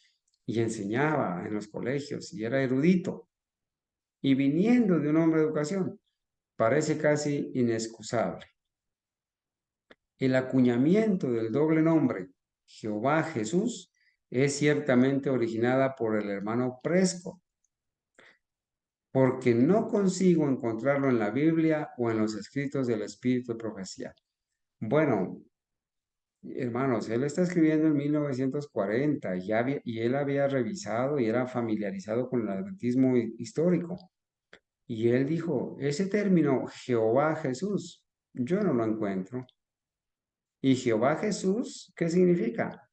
y enseñaba en los colegios y era erudito. Y viniendo de un hombre de educación, parece casi inexcusable. El acuñamiento del doble nombre, Jehová Jesús, es ciertamente originada por el hermano Presco, porque no consigo encontrarlo en la Biblia o en los escritos del Espíritu de Profecía. Bueno, hermanos, él está escribiendo en 1940 y él había revisado y era familiarizado con el adventismo histórico. Y él dijo, ese término Jehová Jesús, yo no lo encuentro. ¿Y Jehová Jesús qué significa?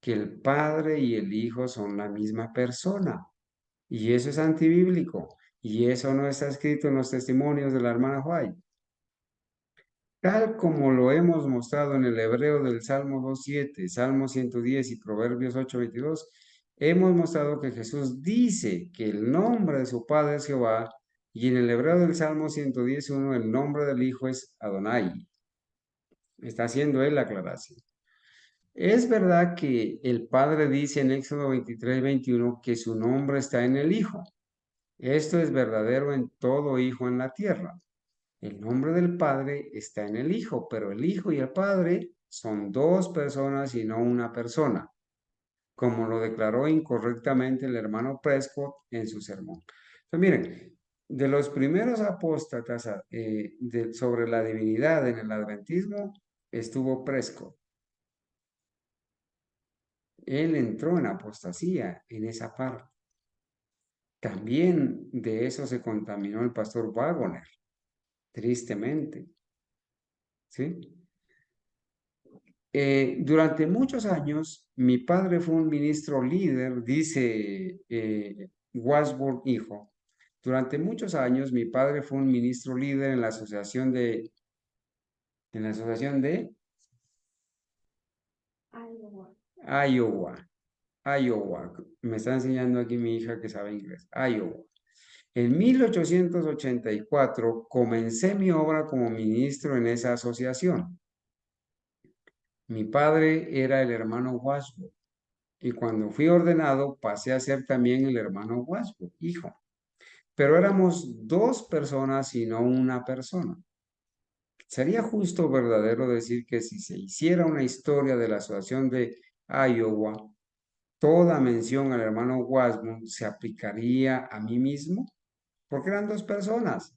Que el Padre y el Hijo son la misma persona. Y eso es antibíblico. Y eso no está escrito en los testimonios de la hermana White. Tal como lo hemos mostrado en el hebreo del Salmo 2:7, Salmo 110 y Proverbios 8:22, hemos mostrado que Jesús dice que el nombre de su Padre es Jehová, y en el hebreo del Salmo 111 el nombre del Hijo es Adonai. Está haciendo él la aclaración. Es verdad que el Padre dice en Éxodo 23:21 que su nombre está en el Hijo. Esto es verdadero en todo hijo en la tierra. El nombre del Padre está en el Hijo, pero el Hijo y el Padre son dos personas y no una persona, como lo declaró incorrectamente el hermano Prescott en su sermón. Entonces, miren, de los primeros apóstatas sobre la divinidad en el adventismo estuvo Prescott. Él entró en apostasía en esa parte. También de eso se contaminó el pastor Wagoner, tristemente. ¿Sí? Durante muchos años, mi padre fue un ministro líder, dice Wasburg hijo, Durante muchos años, mi padre fue un ministro líder en la asociación de Iowa. Iowa. Me está enseñando aquí mi hija que sabe inglés. Iowa. En 1884 comencé mi obra como ministro en esa asociación. Mi padre era el hermano Wasbo y cuando fui ordenado pasé a ser también el hermano Wasbo, hijo. Pero éramos dos personas y no una persona. Sería justo o verdadero decir que si se hiciera una historia de la asociación de Iowa, toda mención al hermano Wasbo se aplicaría a mí mismo, porque eran dos personas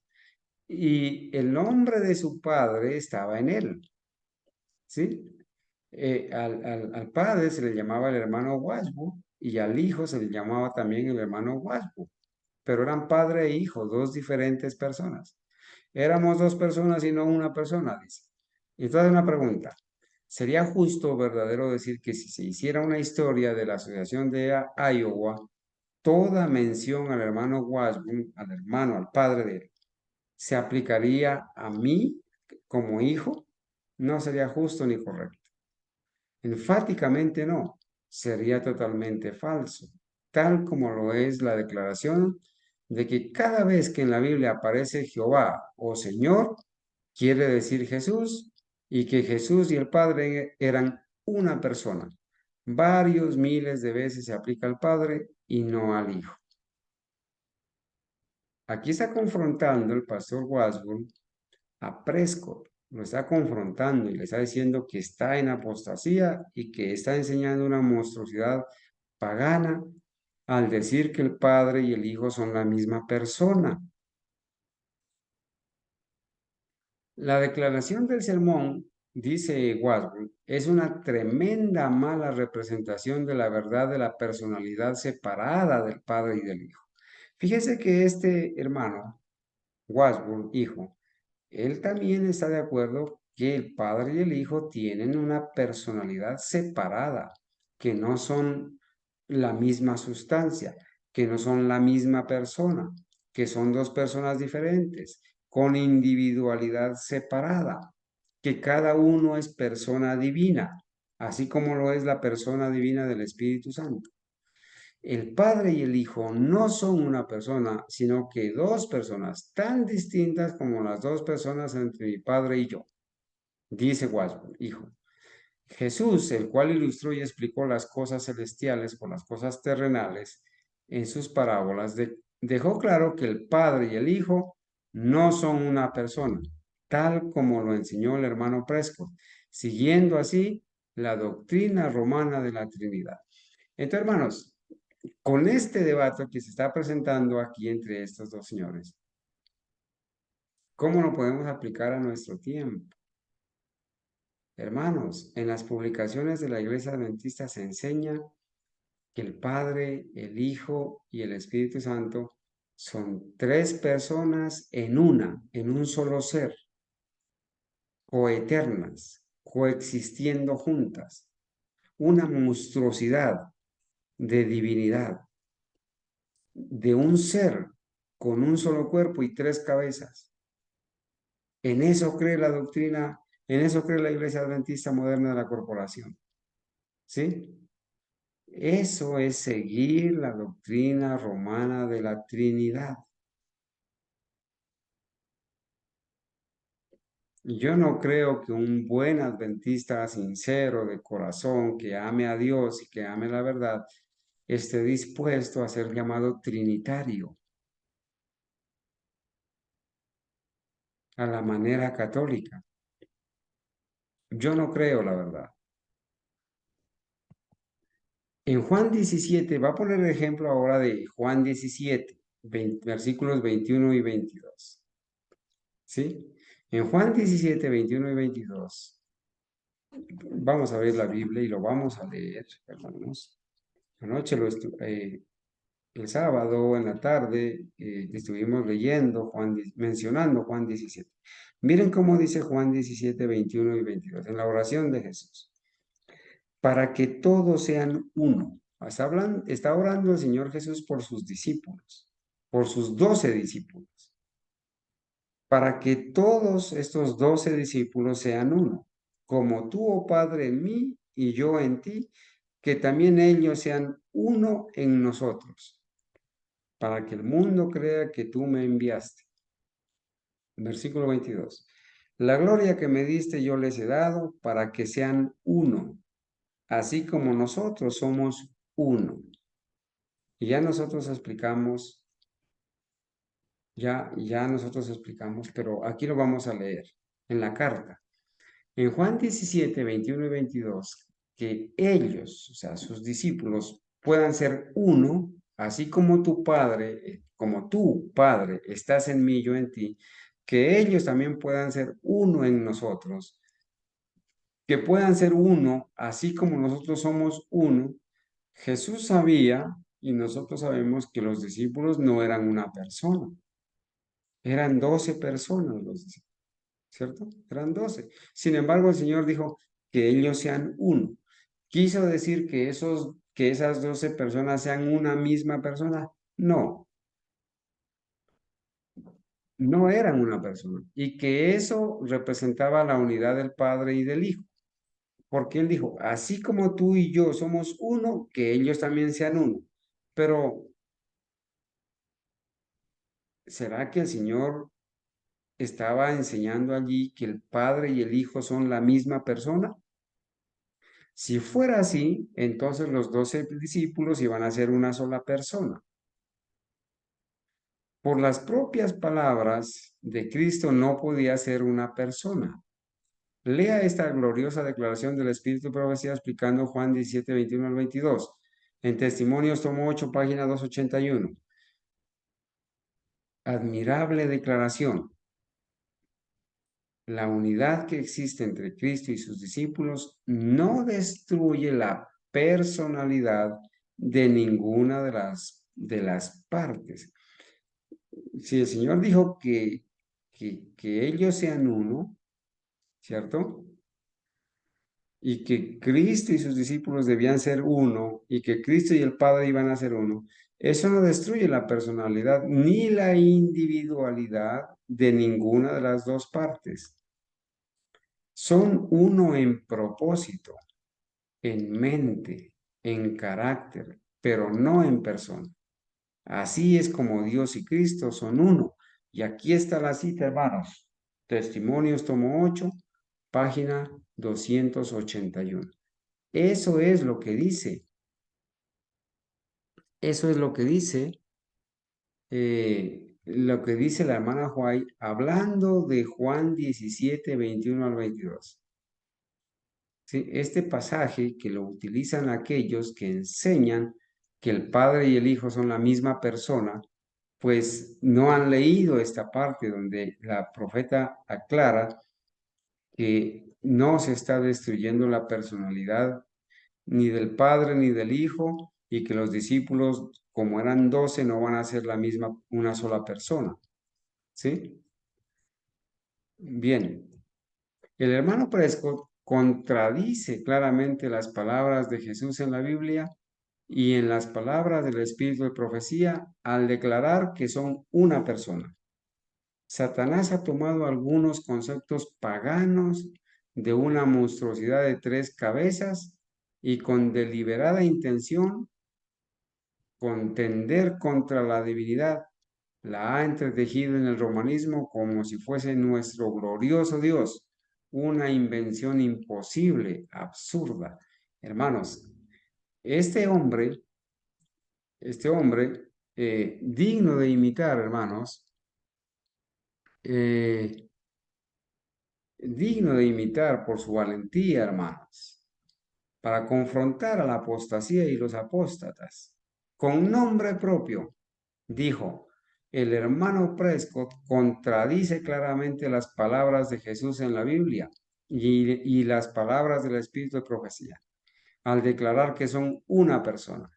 y el nombre de su padre estaba en él, ¿sí? Al padre se le llamaba el hermano Wasbo y al hijo se le llamaba también el hermano Wasbo, pero eran padre e hijo, dos diferentes personas. Éramos dos personas y no una persona, dice. Entonces una pregunta, ¿sería justo o verdadero decir que si se hiciera una historia de la asociación de Iowa, toda mención al hermano Washburn, al hermano, al padre de él, se aplicaría a mí como hijo? No sería justo ni correcto. Enfáticamente no, sería totalmente falso, tal como lo es la declaración de que cada vez que en la Biblia aparece Jehová o Señor, quiere decir Jesús y que Jesús y el Padre eran una persona. Varios miles de veces se aplica al Padre y no al Hijo. Aquí está confrontando el pastor Wasburn a Prescott, lo está confrontando y le está diciendo que está en apostasía y que está enseñando una monstruosidad pagana al decir que el Padre y el Hijo son la misma persona. La declaración del sermón, dice Wasburn, es una tremenda mala representación de la verdad de la personalidad separada del Padre y del Hijo. Fíjese que este hermano, Wasburn, hijo, él también está de acuerdo que el Padre y el Hijo tienen una personalidad separada, que no son la misma sustancia, que no son la misma persona, que son dos personas diferentes, con individualidad separada, que cada uno es persona divina, así como lo es la persona divina del Espíritu Santo. El Padre y el Hijo no son una persona, sino que dos personas tan distintas como las dos personas entre mi Padre y yo, dice Washburn, hijo. Jesús, el cual ilustró y explicó las cosas celestiales por las cosas terrenales en sus parábolas, dejó claro que el Padre y el Hijo no son una persona, tal como lo enseñó el hermano Prescott, siguiendo así la doctrina romana de la Trinidad. Entonces, hermanos, con este debate que se está presentando aquí entre estos dos señores, ¿cómo lo podemos aplicar a nuestro tiempo? Hermanos, en las publicaciones de la Iglesia Adventista se enseña que el Padre, el Hijo y el Espíritu Santo son tres personas en una, en un solo ser, coeternas, coexistiendo juntas, una monstruosidad de divinidad, de un ser con un solo cuerpo y tres cabezas. En eso cree la doctrina, en eso cree la Iglesia Adventista moderna de la corporación. ¿Sí? Eso es seguir la doctrina romana de la Trinidad. Yo no creo que un buen adventista sincero de corazón, que ame a Dios y que ame la verdad, esté dispuesto a ser llamado trinitario a la manera católica. Yo no creo la verdad. En Juan 17, va a poner el ejemplo ahora de Juan 17, versículos 21 y 22. ¿Sí? En Juan 17, 21 y 22, vamos a ver la Biblia y lo vamos a leer, hermanos. Anoche el sábado en la tarde estuvimos leyendo, mencionando Juan 17. Miren cómo dice Juan 17, 21 y 22, en la oración de Jesús. Para que todos sean uno. Está orando el Señor Jesús por sus discípulos. por sus 12 discípulos, para que todos estos 12 discípulos sean uno, como tú, oh Padre, en mí y yo en ti, que también ellos sean uno en nosotros, para que el mundo crea que tú me enviaste. Versículo 22. La gloria que me diste yo les he dado para que sean uno, así como nosotros somos uno. Y ya nosotros explicamos, ya nosotros explicamos, pero aquí lo vamos a leer en la carta. En Juan 17, 21 y 22, que ellos, o sea, sus discípulos, puedan ser uno, así como tu Padre, como tú, Padre, estás en mí, yo en ti, que ellos también puedan ser uno en nosotros, que puedan ser uno, así como nosotros somos uno. Jesús sabía y nosotros sabemos que los discípulos no eran una persona, eran 12 personas los discípulos, ¿cierto? Eran 12. Sin embargo, el Señor dijo que ellos sean uno. ¿Quiso decir que esas 12 personas sean una misma persona? No, no eran una persona. Y que eso representaba la unidad del Padre y del Hijo. Porque Él dijo, así como tú y yo somos uno, que ellos también sean uno. Pero, ¿será que el Señor estaba enseñando allí que el Padre y el Hijo son la misma persona? Si fuera así, entonces los 12 discípulos iban a ser una sola persona. Por las propias palabras de Cristo no podía ser una persona. Lea esta gloriosa declaración del Espíritu de Profecía explicando Juan 17, 21 al 22. En Testimonios, tomo 8, página 281. Admirable declaración. La unidad que existe entre Cristo y sus discípulos no destruye la personalidad de ninguna de las partes. Si el Señor dijo que ellos sean uno, ¿cierto? Y que Cristo y sus discípulos debían ser uno, y que Cristo y el Padre iban a ser uno, eso no destruye la personalidad ni la individualidad de ninguna de las dos partes. Son uno en propósito, en mente, en carácter, pero no en persona. Así es como Dios y Cristo son uno. Y aquí está la cita, hermanos. Testimonios, tomo 8, página 281. Eso es lo que dice. Eso es lo que dice la hermana White, hablando de Juan 17, 21 al 22. ¿Sí? Este pasaje que lo utilizan aquellos que enseñan que el Padre y el Hijo son la misma persona, pues no han leído esta parte donde la profeta aclara que no se está destruyendo la personalidad ni del Padre ni del Hijo y que los discípulos, como eran 12, no van a ser la misma, una sola persona. ¿Sí? Bien. El hermano Prescott contradice claramente las palabras de Jesús en la Biblia y en las palabras del Espíritu de Profecía al declarar que son una persona. Satanás ha tomado algunos conceptos paganos de una monstruosidad de 3 cabezas y con deliberada intención contender contra la divinidad, la ha entretejido en el romanismo como si fuese nuestro glorioso Dios, una invención imposible, absurda. Hermanos, este hombre, digno de imitar, hermanos, eh, digno de imitar por su valentía, hermanos, para confrontar a la apostasía y los apóstatas, con nombre propio, dijo, el hermano Prescott contradice claramente las palabras de Jesús en la Biblia y las palabras del Espíritu de Profecía, al declarar que son una persona.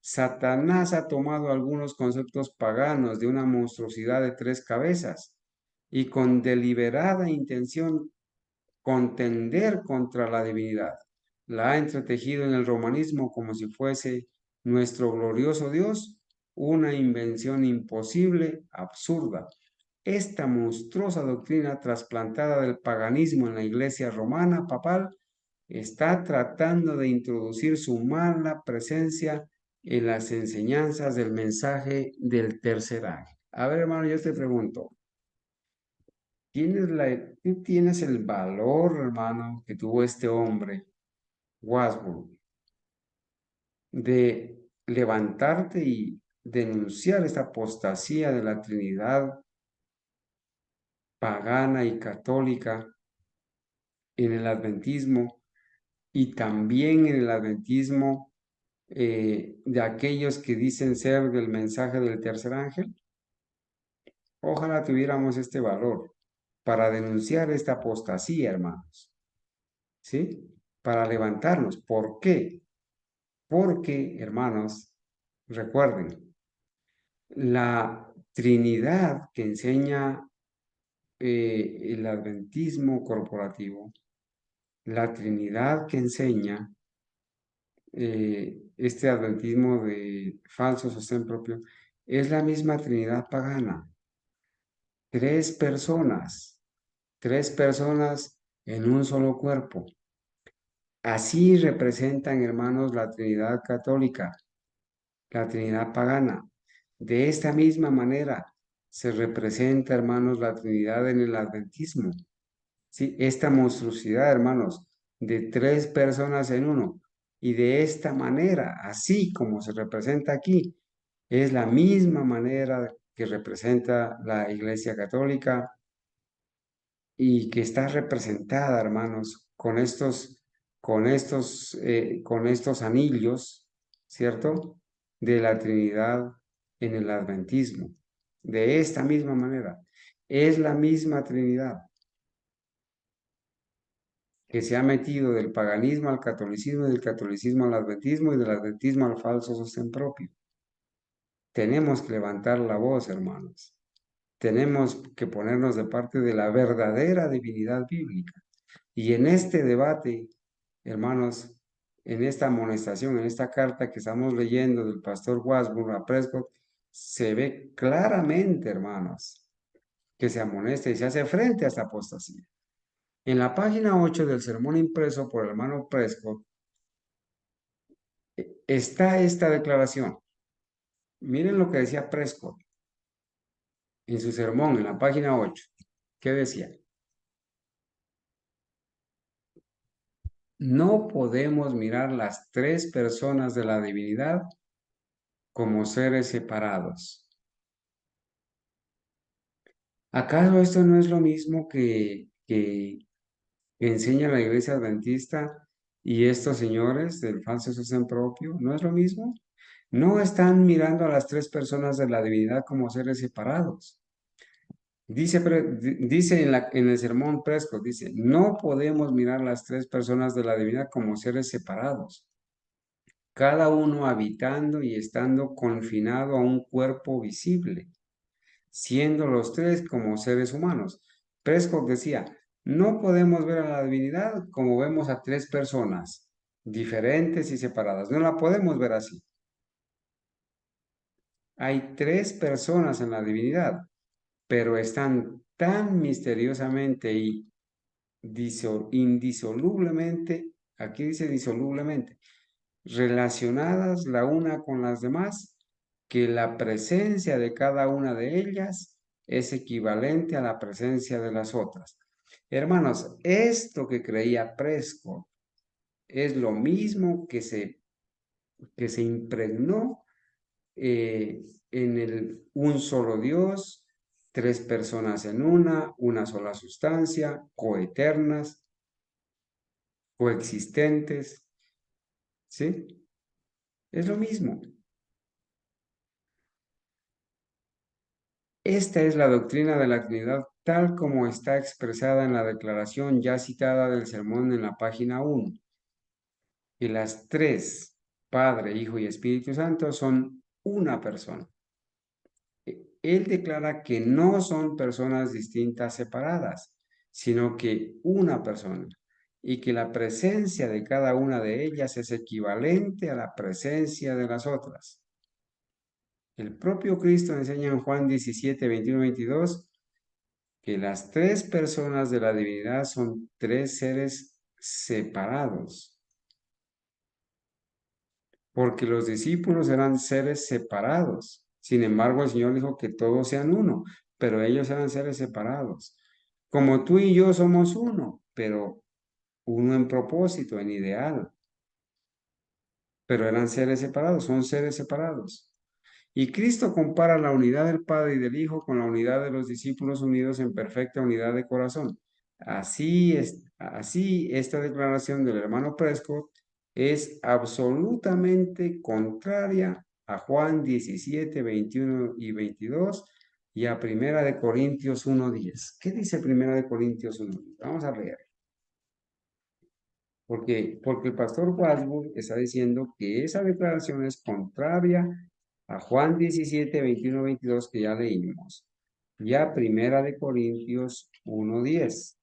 Satanás ha tomado algunos conceptos paganos de una monstruosidad de 3 cabezas y con deliberada intención contender contra la divinidad. La ha entretejido en el romanismo como si fuese nuestro glorioso Dios, una invención imposible, absurda. Esta monstruosa doctrina trasplantada del paganismo en la iglesia romana papal está tratando de introducir su mala presencia en las enseñanzas del mensaje del tercer ángel. A ver, hermano, yo te pregunto, ¿tú tienes el valor, hermano, que tuvo este hombre, Wasburg, de levantarte y denunciar esta apostasía de la Trinidad pagana y católica en el adventismo y también en el adventismo de aquellos que dicen ser del mensaje del tercer ángel? Ojalá tuviéramos este valor para denunciar esta apostasía, hermanos, ¿sí? Para levantarnos. ¿Por qué? Porque, hermanos, recuerden, la Trinidad que enseña el adventismo corporativo, la Trinidad que enseña este adventismo de falso sostén propio, es la misma Trinidad pagana. Tres personas en un solo cuerpo. Así representan, hermanos, la Trinidad católica, la Trinidad pagana. De esta misma manera se representa, hermanos, la Trinidad en el adventismo. ¿Sí? Esta monstruosidad, hermanos, de tres personas en uno. Y de esta manera, así como se representa aquí, es la misma manera que representa la Iglesia Católica y que está representada, hermanos, con estos anillos, ¿cierto? De la Trinidad en el adventismo. De esta misma manera. Es la misma Trinidad que se ha metido del paganismo al catolicismo, del catolicismo al adventismo y del adventismo al falso sostén propio. Tenemos que levantar la voz, hermanos. Tenemos que ponernos de parte de la verdadera divinidad bíblica. Y en este debate, hermanos, en esta amonestación, en esta carta que estamos leyendo del pastor Wasburg a Prescott, se ve claramente, hermanos, que se amonesta y se hace frente a esta apostasía. En la página 8 del sermón impreso por el hermano Prescott está esta declaración. Miren lo que decía Prescott en su sermón en la página 8. ¿Qué decía? No podemos mirar las tres personas de la divinidad como seres separados. ¿Acaso esto no es lo mismo que enseña la iglesia adventista y estos señores del falso sostén propio? ¿No es lo mismo? No están mirando a las tres personas de la divinidad como seres separados. Dice en el sermón Prescott, dice, no podemos mirar las tres personas de la divinidad como seres separados, cada uno habitando y estando confinado a un cuerpo visible, siendo los tres como seres humanos. Prescott decía, no podemos ver a la divinidad como vemos a tres personas diferentes y separadas. No la podemos ver así. Hay tres personas en la divinidad, pero están tan misteriosamente y indisolublemente, aquí dice disolublemente, relacionadas la una con las demás, que la presencia de cada una de ellas es equivalente a la presencia de las otras. Hermanos, esto que creía Prescott es lo mismo que se impregnó en el un solo Dios, tres personas en una sola sustancia, coeternas, coexistentes, ¿sí? Es lo mismo. Esta es la doctrina de la Trinidad tal como está expresada en la declaración ya citada del sermón en la página 1. Y las tres, Padre, Hijo y Espíritu Santo, son una persona. Él declara que no son personas distintas separadas, sino que una persona, y que la presencia de cada una de ellas es equivalente a la presencia de las otras. El propio Cristo enseña en Juan 17, 21, 22 que las tres personas de la divinidad son tres seres separados, porque los discípulos eran seres separados. Sin embargo, el Señor dijo que todos sean uno, pero ellos eran seres separados. Como tú y yo somos uno, pero uno en propósito, en ideal, pero eran seres separados, son seres separados. Y Cristo compara la unidad del Padre y del Hijo con la unidad de los discípulos unidos en perfecta unidad de corazón. Así esta declaración del hermano Prescott es absolutamente contraria a Juan 17, 21 y 22 y a Primera de Corintios 1:10. ¿Qué dice Primera de Corintios 1:10? Vamos a leer. Porque el pastor Wasburg está diciendo que esa declaración es contraria a Juan 17, 21, 22 que ya leímos. Ya Primera de Corintios 1:10.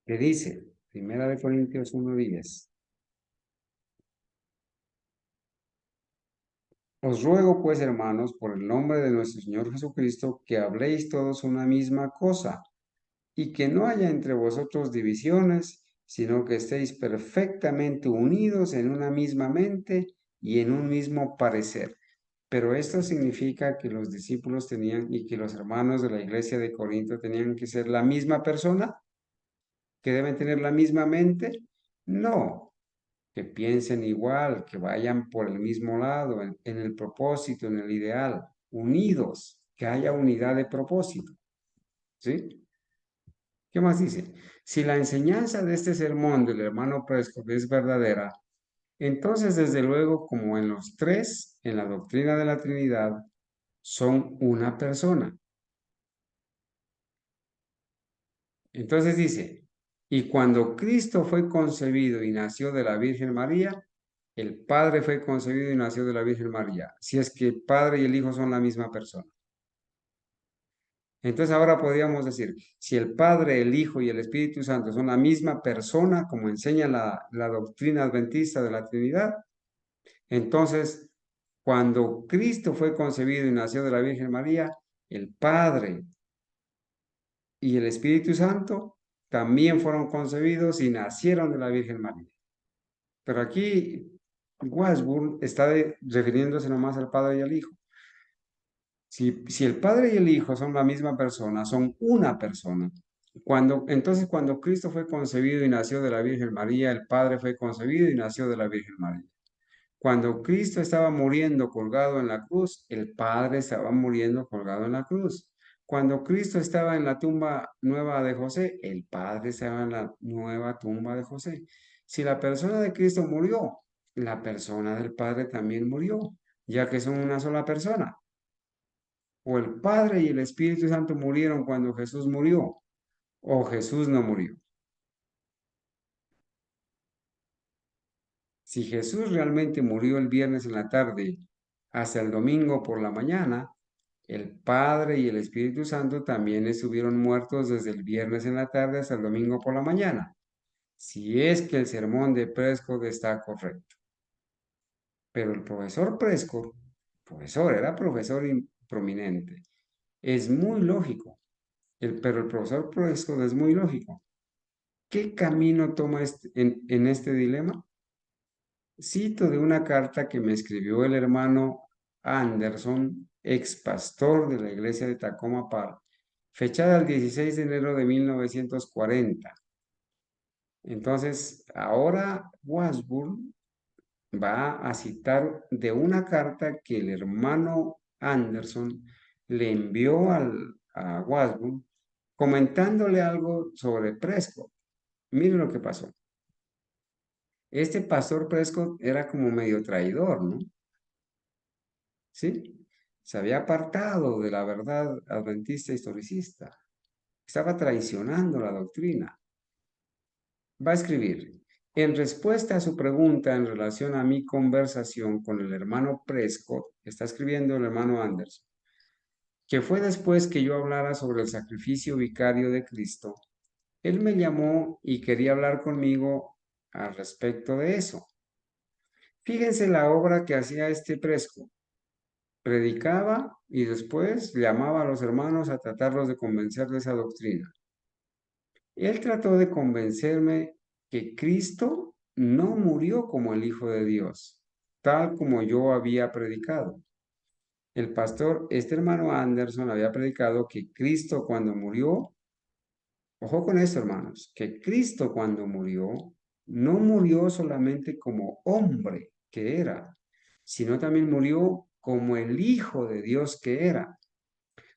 ¿Qué dice? Primera de Corintios 1:10. Os ruego pues, hermanos, por el nombre de nuestro Señor Jesucristo, que habléis todos una misma cosa y que no haya entre vosotros divisiones, sino que estéis perfectamente unidos en una misma mente y en un mismo parecer. Pero esto significa que los discípulos tenían y que los hermanos de la iglesia de Corinto tenían que ser la misma persona, que deben tener la misma mente. No, que piensen igual, que vayan por el mismo lado, en el propósito, en el ideal, unidos, que haya unidad de propósito. ¿Sí? ¿Qué más dice? Si la enseñanza de este sermón del hermano Prescott es verdadera, entonces desde luego como en los tres, en la doctrina de la Trinidad, son una persona. Entonces dice, y cuando Cristo fue concebido y nació de la Virgen María, el Padre fue concebido y nació de la Virgen María. Si es que el Padre y el Hijo son la misma persona. Entonces ahora podríamos decir, si el Padre, el Hijo y el Espíritu Santo son la misma persona, como enseña la doctrina adventista de la Trinidad, entonces cuando Cristo fue concebido y nació de la Virgen María, el Padre y el Espíritu Santo también fueron concebidos y nacieron de la Virgen María. Pero aquí Wasburn está refiriéndose nomás al Padre y al Hijo. Si el Padre y el Hijo son la misma persona, son una persona. Entonces, cuando Cristo fue concebido y nació de la Virgen María, el Padre fue concebido y nació de la Virgen María. Cuando Cristo estaba muriendo colgado en la cruz, el Padre estaba muriendo colgado en la cruz. Cuando Cristo estaba en la tumba nueva de José, el Padre estaba en la nueva tumba de José. Si la persona de Cristo murió, la persona del Padre también murió, ya que son una sola persona. O el Padre y el Espíritu Santo murieron cuando Jesús murió, o Jesús no murió. Si Jesús realmente murió el viernes en la tarde hasta el domingo por la mañana, el Padre y el Espíritu Santo también estuvieron muertos desde el viernes en la tarde hasta el domingo por la mañana, si es que el sermón de Prescott está correcto. Pero el profesor Prescott, era profesor prominente, es muy lógico, pero el profesor Prescott es muy lógico. ¿Qué camino toma en este dilema? Cito de una carta que me escribió el hermano Anderson, ex pastor de la iglesia de Tacoma Park, fechada el 16 de enero de 1940. Entonces, ahora Wasburn va a citar de una carta que el hermano Anderson le envió a Wasburn comentándole algo sobre Prescott. Miren lo que pasó. Este pastor Prescott era como medio traidor, ¿no? ¿Sí? Se había apartado de la verdad adventista historicista. Estaba traicionando la doctrina. Va a escribir, en respuesta a su pregunta en relación a mi conversación con el hermano Prescott, está escribiendo el hermano Anderson, que fue después que yo hablara sobre el sacrificio vicario de Cristo, él me llamó y quería hablar conmigo al respecto de eso. Fíjense la obra que hacía este Prescott. predicaba y después llamaba a los hermanos a tratarlos de convencer de esa doctrina. Él trató de convencerme que Cristo no murió como el Hijo de Dios, tal como yo había predicado. El pastor, este hermano Anderson, había predicado que Cristo cuando murió, ojo con esto, hermanos, que Cristo cuando murió, no murió solamente como hombre que era, sino también murió como el Hijo de Dios que era.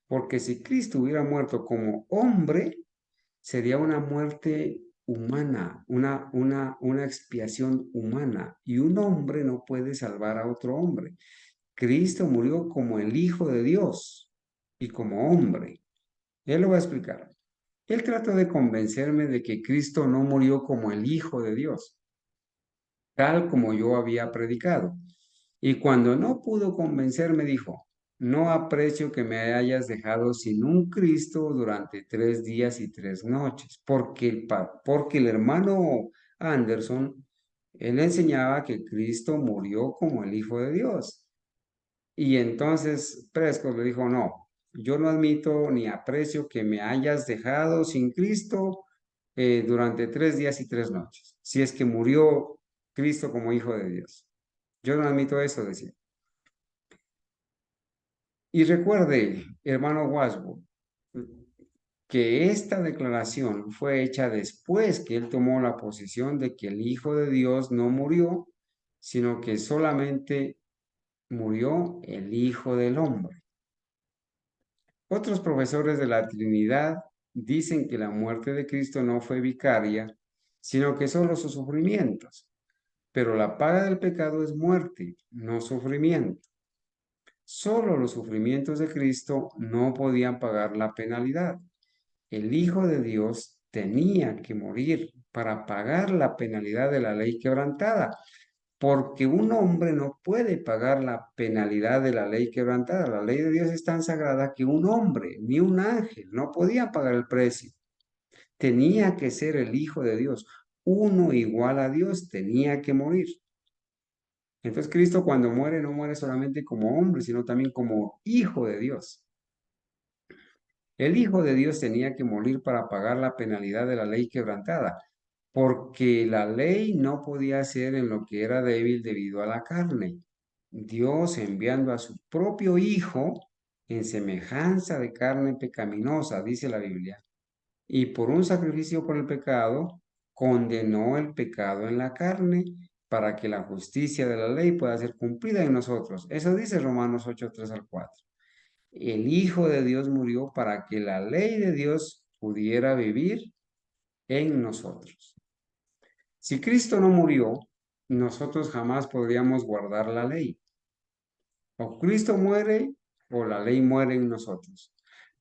Porque si Cristo hubiera muerto como hombre, sería una muerte humana, una expiación humana. Y un hombre no puede salvar a otro hombre. Cristo murió como el Hijo de Dios y como hombre. Él lo va a explicar. Él trató de convencerme de que Cristo no murió como el Hijo de Dios, tal como yo había predicado. Y cuando no pudo convencerme, dijo, no aprecio que me hayas dejado sin un Cristo durante 3 días y 3 noches, porque el hermano Anderson, él enseñaba que Cristo murió como el Hijo de Dios. Y entonces Prescott le dijo, no, yo no admito ni aprecio que me hayas dejado sin Cristo durante 3 días y 3 noches, si es que murió Cristo como Hijo de Dios. Yo no admito eso, decía. Y recuerde, hermano Wasburg, que esta declaración fue hecha después que él tomó la posición de que el Hijo de Dios no murió, sino que solamente murió el Hijo del Hombre. Otros profesores de la Trinidad dicen que la muerte de Cristo no fue vicaria, sino que solo sus sufrimientos. Pero la paga del pecado es muerte, no sufrimiento. Solo los sufrimientos de Cristo no podían pagar la penalidad. El Hijo de Dios tenía que morir para pagar la penalidad de la ley quebrantada, porque un hombre no puede pagar la penalidad de la ley quebrantada. La ley de Dios es tan sagrada que un hombre ni un ángel no podía pagar el precio. Tenía que ser el Hijo de Dios. Uno igual a Dios tenía que morir. Entonces Cristo cuando muere no muere solamente como hombre, sino también como Hijo de Dios. El Hijo de Dios tenía que morir para pagar la penalidad de la ley quebrantada, porque la ley no podía ser en lo que era débil debido a la carne. Dios enviando a su propio Hijo en semejanza de carne pecaminosa, dice la Biblia, y por un sacrificio por el pecado, condenó el pecado en la carne para que la justicia de la ley pueda ser cumplida en nosotros. Eso dice Romanos 8, 3 al 4. El Hijo de Dios murió para que la ley de Dios pudiera vivir en nosotros. Si Cristo no murió, nosotros jamás podríamos guardar la ley. O Cristo muere o la ley muere en nosotros.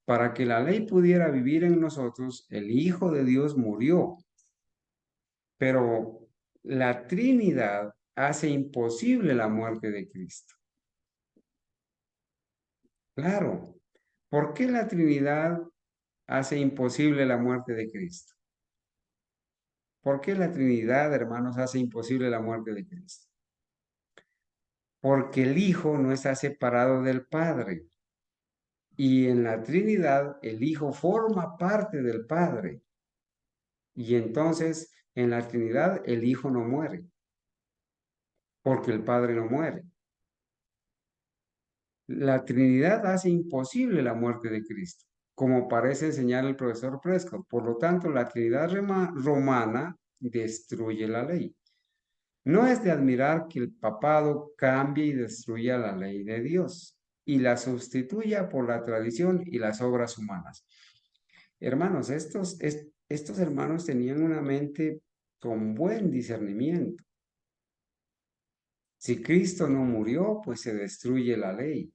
Para que la ley pudiera vivir en nosotros, el Hijo de Dios murió. Pero la Trinidad hace imposible la muerte de Cristo. Claro, ¿por qué la Trinidad hace imposible la muerte de Cristo? ¿Por qué la Trinidad, hermanos, hace imposible la muerte de Cristo? Porque el Hijo no está separado del Padre. Y en la Trinidad el Hijo forma parte del Padre. Y entonces en la Trinidad el Hijo no muere, porque el Padre no muere. La Trinidad hace imposible la muerte de Cristo, como parece enseñar el profesor Prescott. Por lo tanto, la Trinidad romana destruye la ley. No es de admirar que el papado cambie y destruya la ley de Dios y la sustituya por la tradición y las obras humanas. Hermanos, estos hermanos tenían una mente con buen discernimiento. Si Cristo no murió, pues se destruye la ley.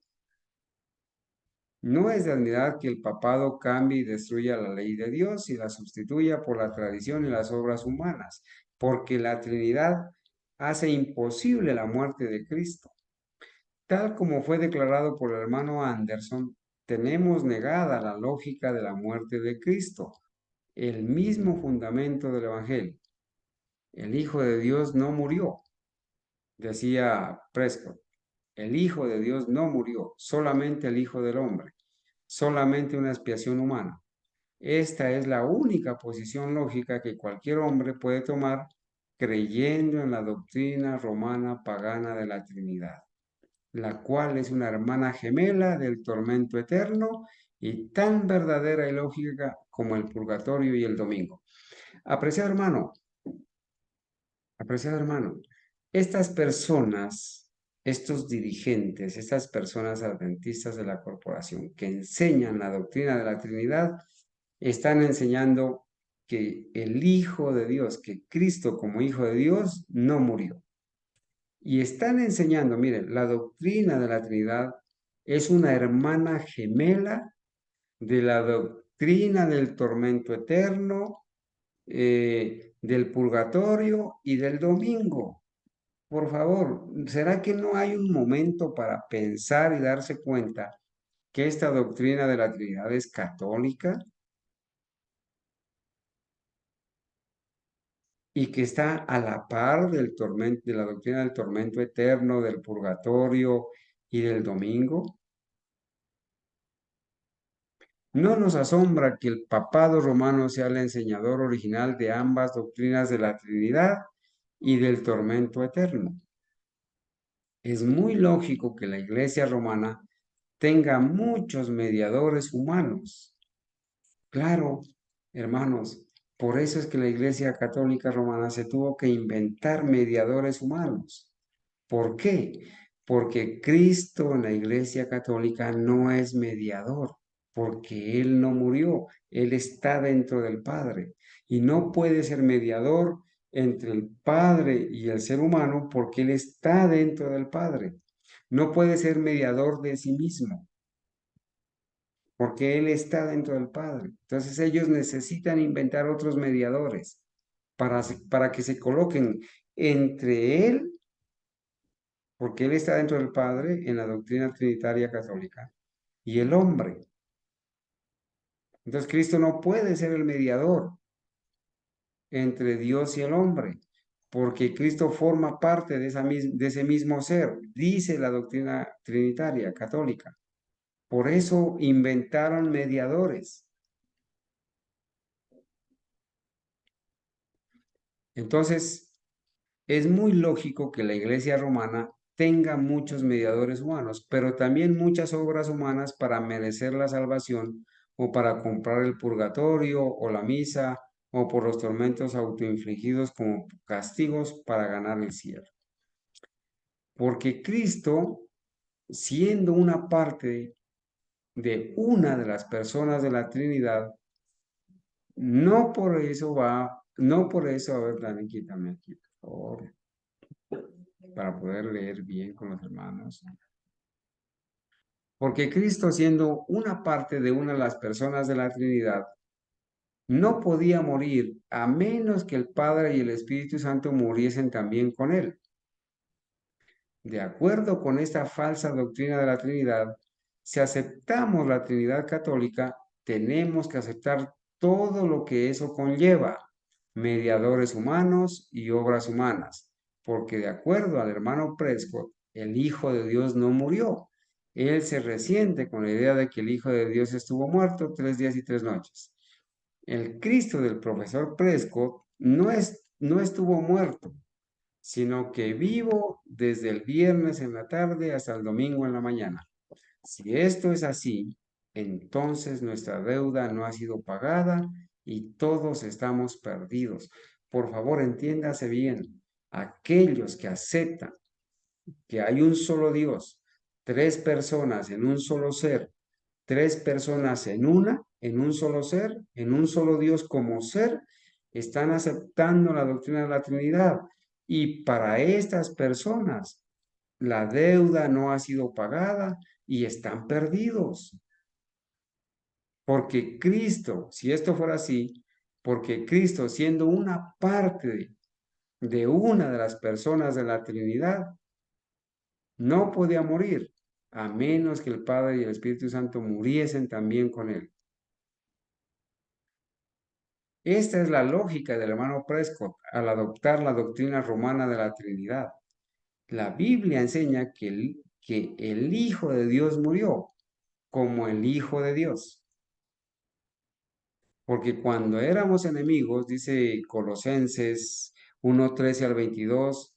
No es de admirar que el papado cambie y destruya la ley de Dios y la sustituya por la tradición y las obras humanas, porque la Trinidad hace imposible la muerte de Cristo. Tal como fue declarado por el hermano Anderson, tenemos negada la lógica de la muerte de Cristo, el mismo fundamento del Evangelio. El Hijo de Dios no murió, decía Prescott. El Hijo de Dios no murió, solamente el Hijo del Hombre, solamente una expiación humana. Esta es la única posición lógica que cualquier hombre puede tomar creyendo en la doctrina romana pagana de la Trinidad, la cual es una hermana gemela del tormento eterno y tan verdadera y lógica como el purgatorio y el domingo. Apreciado hermano, apreciado hermano, estas personas, estos dirigentes, estas personas adventistas de la corporación que enseñan la doctrina de la Trinidad, están enseñando que el Hijo de Dios, que Cristo como Hijo de Dios no murió. Y están enseñando, miren, la doctrina de la Trinidad es una hermana gemela de la doctrina del tormento eterno, del purgatorio y del domingo. Por favor, ¿será que no hay un momento para pensar y darse cuenta que esta doctrina de la Trinidad es católica y que está a la par del tormento, de la doctrina del tormento eterno, del purgatorio y del domingo? No nos asombra que el papado romano sea el enseñador original de ambas doctrinas de la Trinidad y del tormento eterno. Es muy lógico que la Iglesia romana tenga muchos mediadores humanos. Claro, hermanos, por eso es que la Iglesia Católica Romana se tuvo que inventar mediadores humanos. ¿Por qué? Porque Cristo en la Iglesia Católica no es mediador, porque Él no murió, Él está dentro del Padre y no puede ser mediador entre el Padre y el ser humano porque Él está dentro del Padre. No puede ser mediador de sí mismo porque Él está dentro del Padre. Entonces ellos necesitan inventar otros mediadores para que se coloquen entre Él, porque Él está dentro del Padre en la doctrina trinitaria católica, y el hombre. Entonces Cristo no puede ser el mediador entre Dios y el hombre, porque Cristo forma parte de ese mismo ser, dice la doctrina trinitaria católica. Por eso inventaron mediadores. Entonces, es muy lógico que la Iglesia romana tenga muchos mediadores humanos, pero también muchas obras humanas para merecer la salvación o para comprar el purgatorio o la misa o por los tormentos autoinfligidos como castigos para ganar el cielo. Porque Cristo, siendo una parte de una de las personas de la Trinidad, no por eso va, no por eso, a ver, Dani, quítame aquí, por favor, para poder leer bien con los hermanos. Porque Cristo, siendo una parte de una de las personas de la Trinidad, no podía morir a menos que el Padre y el Espíritu Santo muriesen también con él. De acuerdo con esta falsa doctrina de la Trinidad, si aceptamos la Trinidad católica, tenemos que aceptar todo lo que eso conlleva, mediadores humanos y obras humanas, porque de acuerdo al hermano Prescott, el Hijo de Dios no murió. Él se resiente con la idea de que el Hijo de Dios estuvo muerto 3 días y 3 noches. El Cristo del profesor Prescott no estuvo muerto, sino que vivo desde el viernes en la tarde hasta el domingo en la mañana. Si esto es así, entonces nuestra deuda no ha sido pagada y todos estamos perdidos. Por favor, entiéndase bien, aquellos que aceptan que hay un solo Dios, tres personas en un solo ser, tres personas en un solo ser, en un solo Dios como ser, están aceptando la doctrina de la Trinidad. Y para estas personas, la deuda no ha sido pagada y están perdidos. Porque Cristo, si esto fuera así, porque Cristo, siendo una parte de una de las personas de la Trinidad, no podía morir, a menos que el Padre y el Espíritu Santo muriesen también con él. Esta es la lógica del hermano Prescott al adoptar la doctrina romana de la Trinidad. La Biblia enseña que el Hijo de Dios murió como el Hijo de Dios. Porque cuando éramos enemigos, dice Colosenses 1:13 al 22,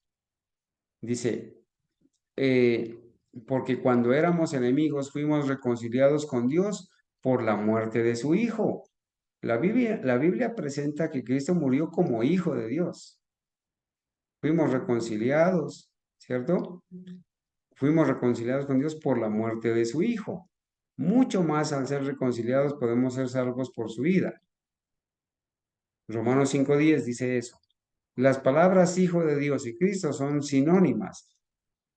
dice, eh, porque cuando éramos enemigos fuimos reconciliados con Dios por la muerte de su Hijo. La Biblia presenta que Cristo murió como Hijo de Dios. Fuimos reconciliados, ¿cierto? Fuimos reconciliados con Dios por la muerte de su Hijo. Mucho más al ser reconciliados podemos ser salvos por su vida. Romanos 5:10 dice eso. Las palabras Hijo de Dios y Cristo son sinónimas.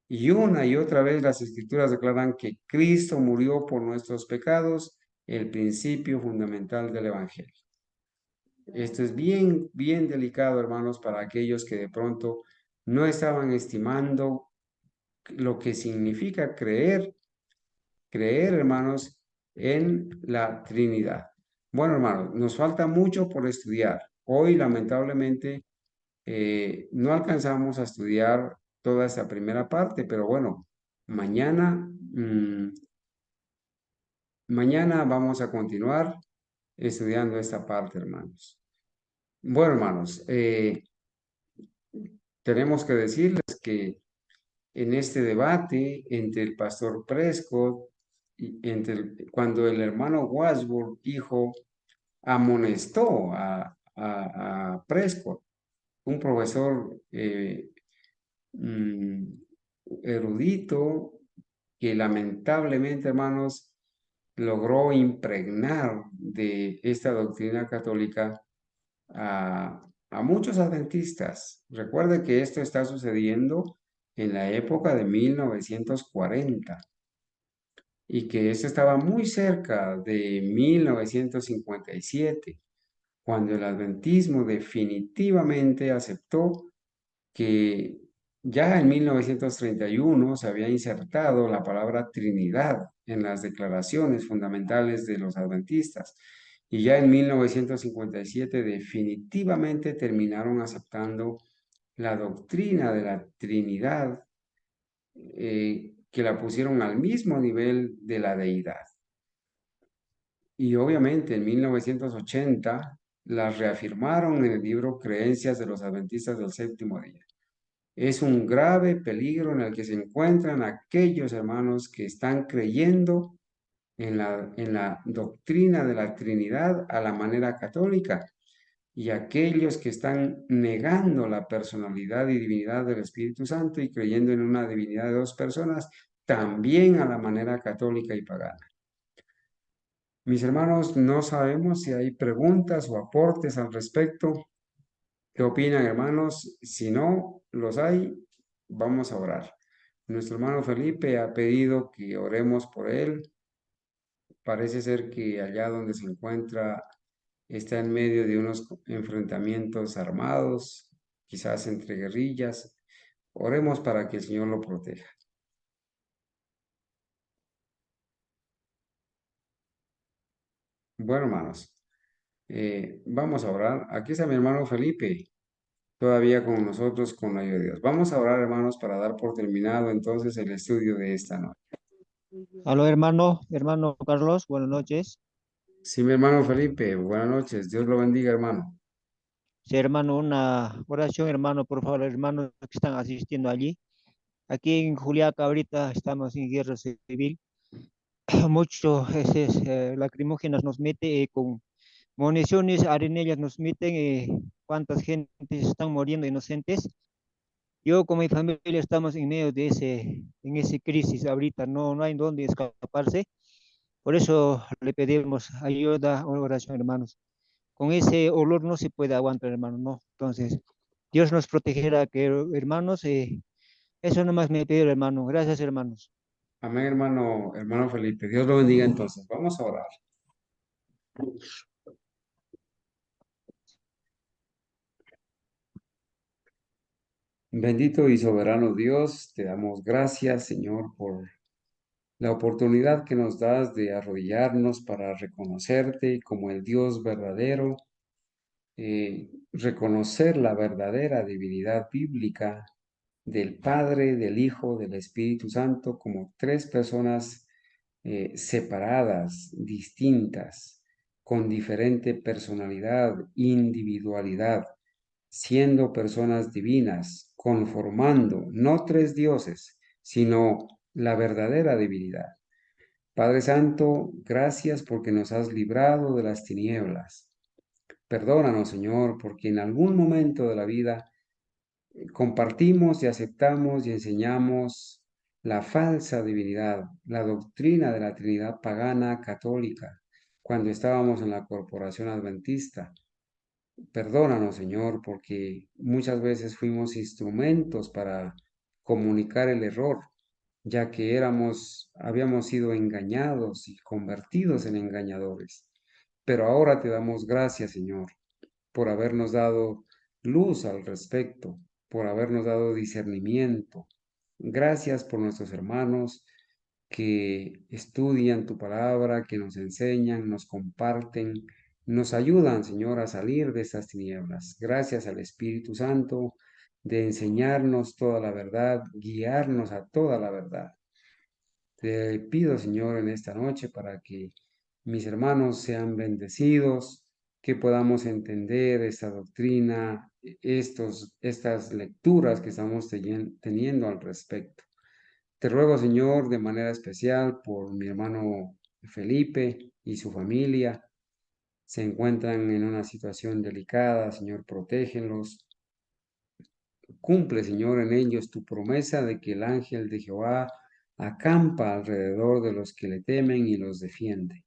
Y una y otra vez las Escrituras declaran que Cristo murió por nuestros pecados, el principio fundamental del Evangelio. Esto es bien, bien delicado, hermanos, para aquellos que de pronto no estaban estimando lo que significa creer, hermanos, en la Trinidad. Bueno, hermanos, nos falta mucho por estudiar. Hoy, lamentablemente, no alcanzamos a estudiar toda esta primera parte, pero bueno, mañana vamos a continuar estudiando esta parte, hermanos. Bueno, hermanos, tenemos que decirles que en este debate entre el pastor Prescott y cuando el hermano Wadsworth, hijo, amonestó a Prescott, un profesor mm, erudito que lamentablemente, hermanos, logró impregnar de esta doctrina católica a muchos adventistas. Recuerde que esto está sucediendo en la época de 1940 y que esto estaba muy cerca de 1957, cuando el adventismo definitivamente aceptó que ya en 1931 se había insertado la palabra Trinidad en las declaraciones fundamentales de los adventistas y ya en 1957 definitivamente terminaron aceptando la doctrina de la Trinidad, que la pusieron al mismo nivel de la deidad. Y obviamente en 1980 la reafirmaron en el libro Creencias de los Adventistas del Séptimo Día. Es un grave peligro en el que se encuentran aquellos hermanos que están creyendo en la doctrina de la Trinidad a la manera católica y aquellos que están negando la personalidad y divinidad del Espíritu Santo y creyendo en una divinidad de dos personas también a la manera católica y pagana. Mis hermanos, no sabemos si hay preguntas o aportes al respecto. ¿Qué opinan, hermanos? Si no los hay, vamos a orar. Nuestro hermano Felipe ha pedido que oremos por él. Parece ser que allá donde se encuentra está en medio de unos enfrentamientos armados, quizás entre guerrillas. Oremos para que el Señor lo proteja. Bueno, hermanos, vamos a orar. Aquí está mi hermano Felipe, todavía con nosotros con la ayuda de Dios. Vamos a orar, hermanos, para dar por terminado entonces el estudio de esta noche. Aló, hermano Carlos, buenas noches. Sí, mi hermano Felipe, buenas noches. Dios lo bendiga, hermano. Sí, hermano, una oración, hermano, por favor, hermanos que están asistiendo allí. Aquí en Juliaca ahorita estamos en guerra civil. Mucho lacrimógenas nos mete con municiones, arenillas nos meten. Cuántas gentes están muriendo inocentes. Yo con mi familia estamos en medio de ese crisis ahorita. No hay dónde escaparse. Por eso le pedimos ayuda, oración, hermanos. Con ese olor no se puede aguantar, hermano, no. Entonces, Dios nos protegerá, que hermanos, eso nomás me pido, hermano. Gracias, hermanos. Amén, hermano Felipe. Dios lo bendiga entonces. Vamos a orar. Bendito y soberano Dios, te damos gracias, Señor, por la oportunidad que nos das de arrodillarnos para reconocerte como el Dios verdadero, reconocer la verdadera divinidad bíblica del Padre, del Hijo, del Espíritu Santo, como tres personas separadas, distintas, con diferente personalidad, individualidad, siendo personas divinas, conformando no tres dioses, sino la verdadera divinidad. Padre Santo, gracias porque nos has librado de las tinieblas. Perdónanos, Señor, porque en algún momento de la vida compartimos y aceptamos y enseñamos la falsa divinidad, la doctrina de la Trinidad pagana católica, cuando estábamos en la corporación adventista. Perdónanos, Señor, porque muchas veces fuimos instrumentos para comunicar el error, ya que habíamos sido engañados y convertidos en engañadores. Pero ahora te damos gracias, Señor, por habernos dado luz al respecto, por habernos dado discernimiento. Gracias por nuestros hermanos que estudian tu palabra, que nos enseñan, nos comparten, nos ayudan, Señor, a salir de estas tinieblas. Gracias al Espíritu Santo de enseñarnos toda la verdad, guiarnos a toda la verdad. Te pido, Señor, en esta noche para que mis hermanos sean bendecidos, que podamos entender esta doctrina, estas lecturas que estamos teniendo al respecto. Te ruego, Señor, de manera especial por mi hermano Felipe y su familia. Se encuentran en una situación delicada, Señor, protégelos. Cumple, Señor, en ellos tu promesa de que el ángel de Jehová acampa alrededor de los que le temen y los defiende.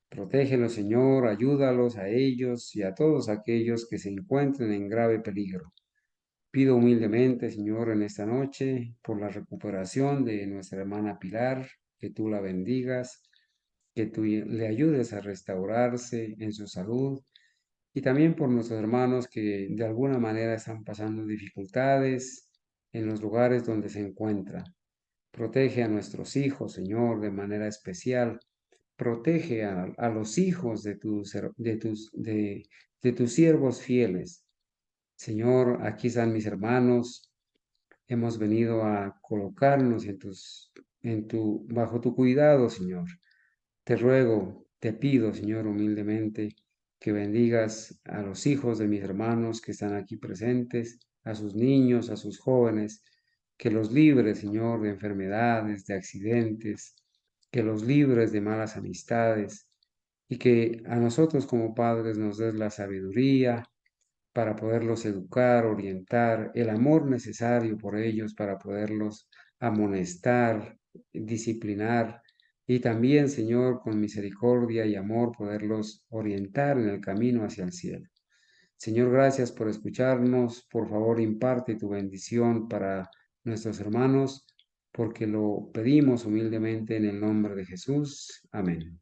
Protégelos, Señor, ayúdalos a ellos y a todos aquellos que se encuentren en grave peligro. Pido humildemente, Señor, en esta noche por la recuperación de nuestra hermana Pilar, que tú la bendigas, que tú le ayudes a restaurarse en su salud y también por nuestros hermanos que de alguna manera están pasando dificultades en los lugares donde se encuentran. Protege a nuestros hijos, Señor, de manera especial. Protege a los hijos de tus siervos fieles. Señor, aquí están mis hermanos. Hemos venido a colocarnos bajo tu cuidado, Señor. Te ruego, te pido, Señor, humildemente, que bendigas a los hijos de mis hermanos que están aquí presentes, a sus niños, a sus jóvenes, que los libres, Señor, de enfermedades, de accidentes, que los libres de malas amistades, y que a nosotros como padres nos des la sabiduría para poderlos educar, orientar, el amor necesario por ellos para poderlos amonestar, disciplinar y también, Señor, con misericordia y amor poderlos orientar en el camino hacia el cielo. Señor, gracias por escucharnos. Por favor, imparte tu bendición para nuestros hermanos, porque lo pedimos humildemente en el nombre de Jesús. Amén.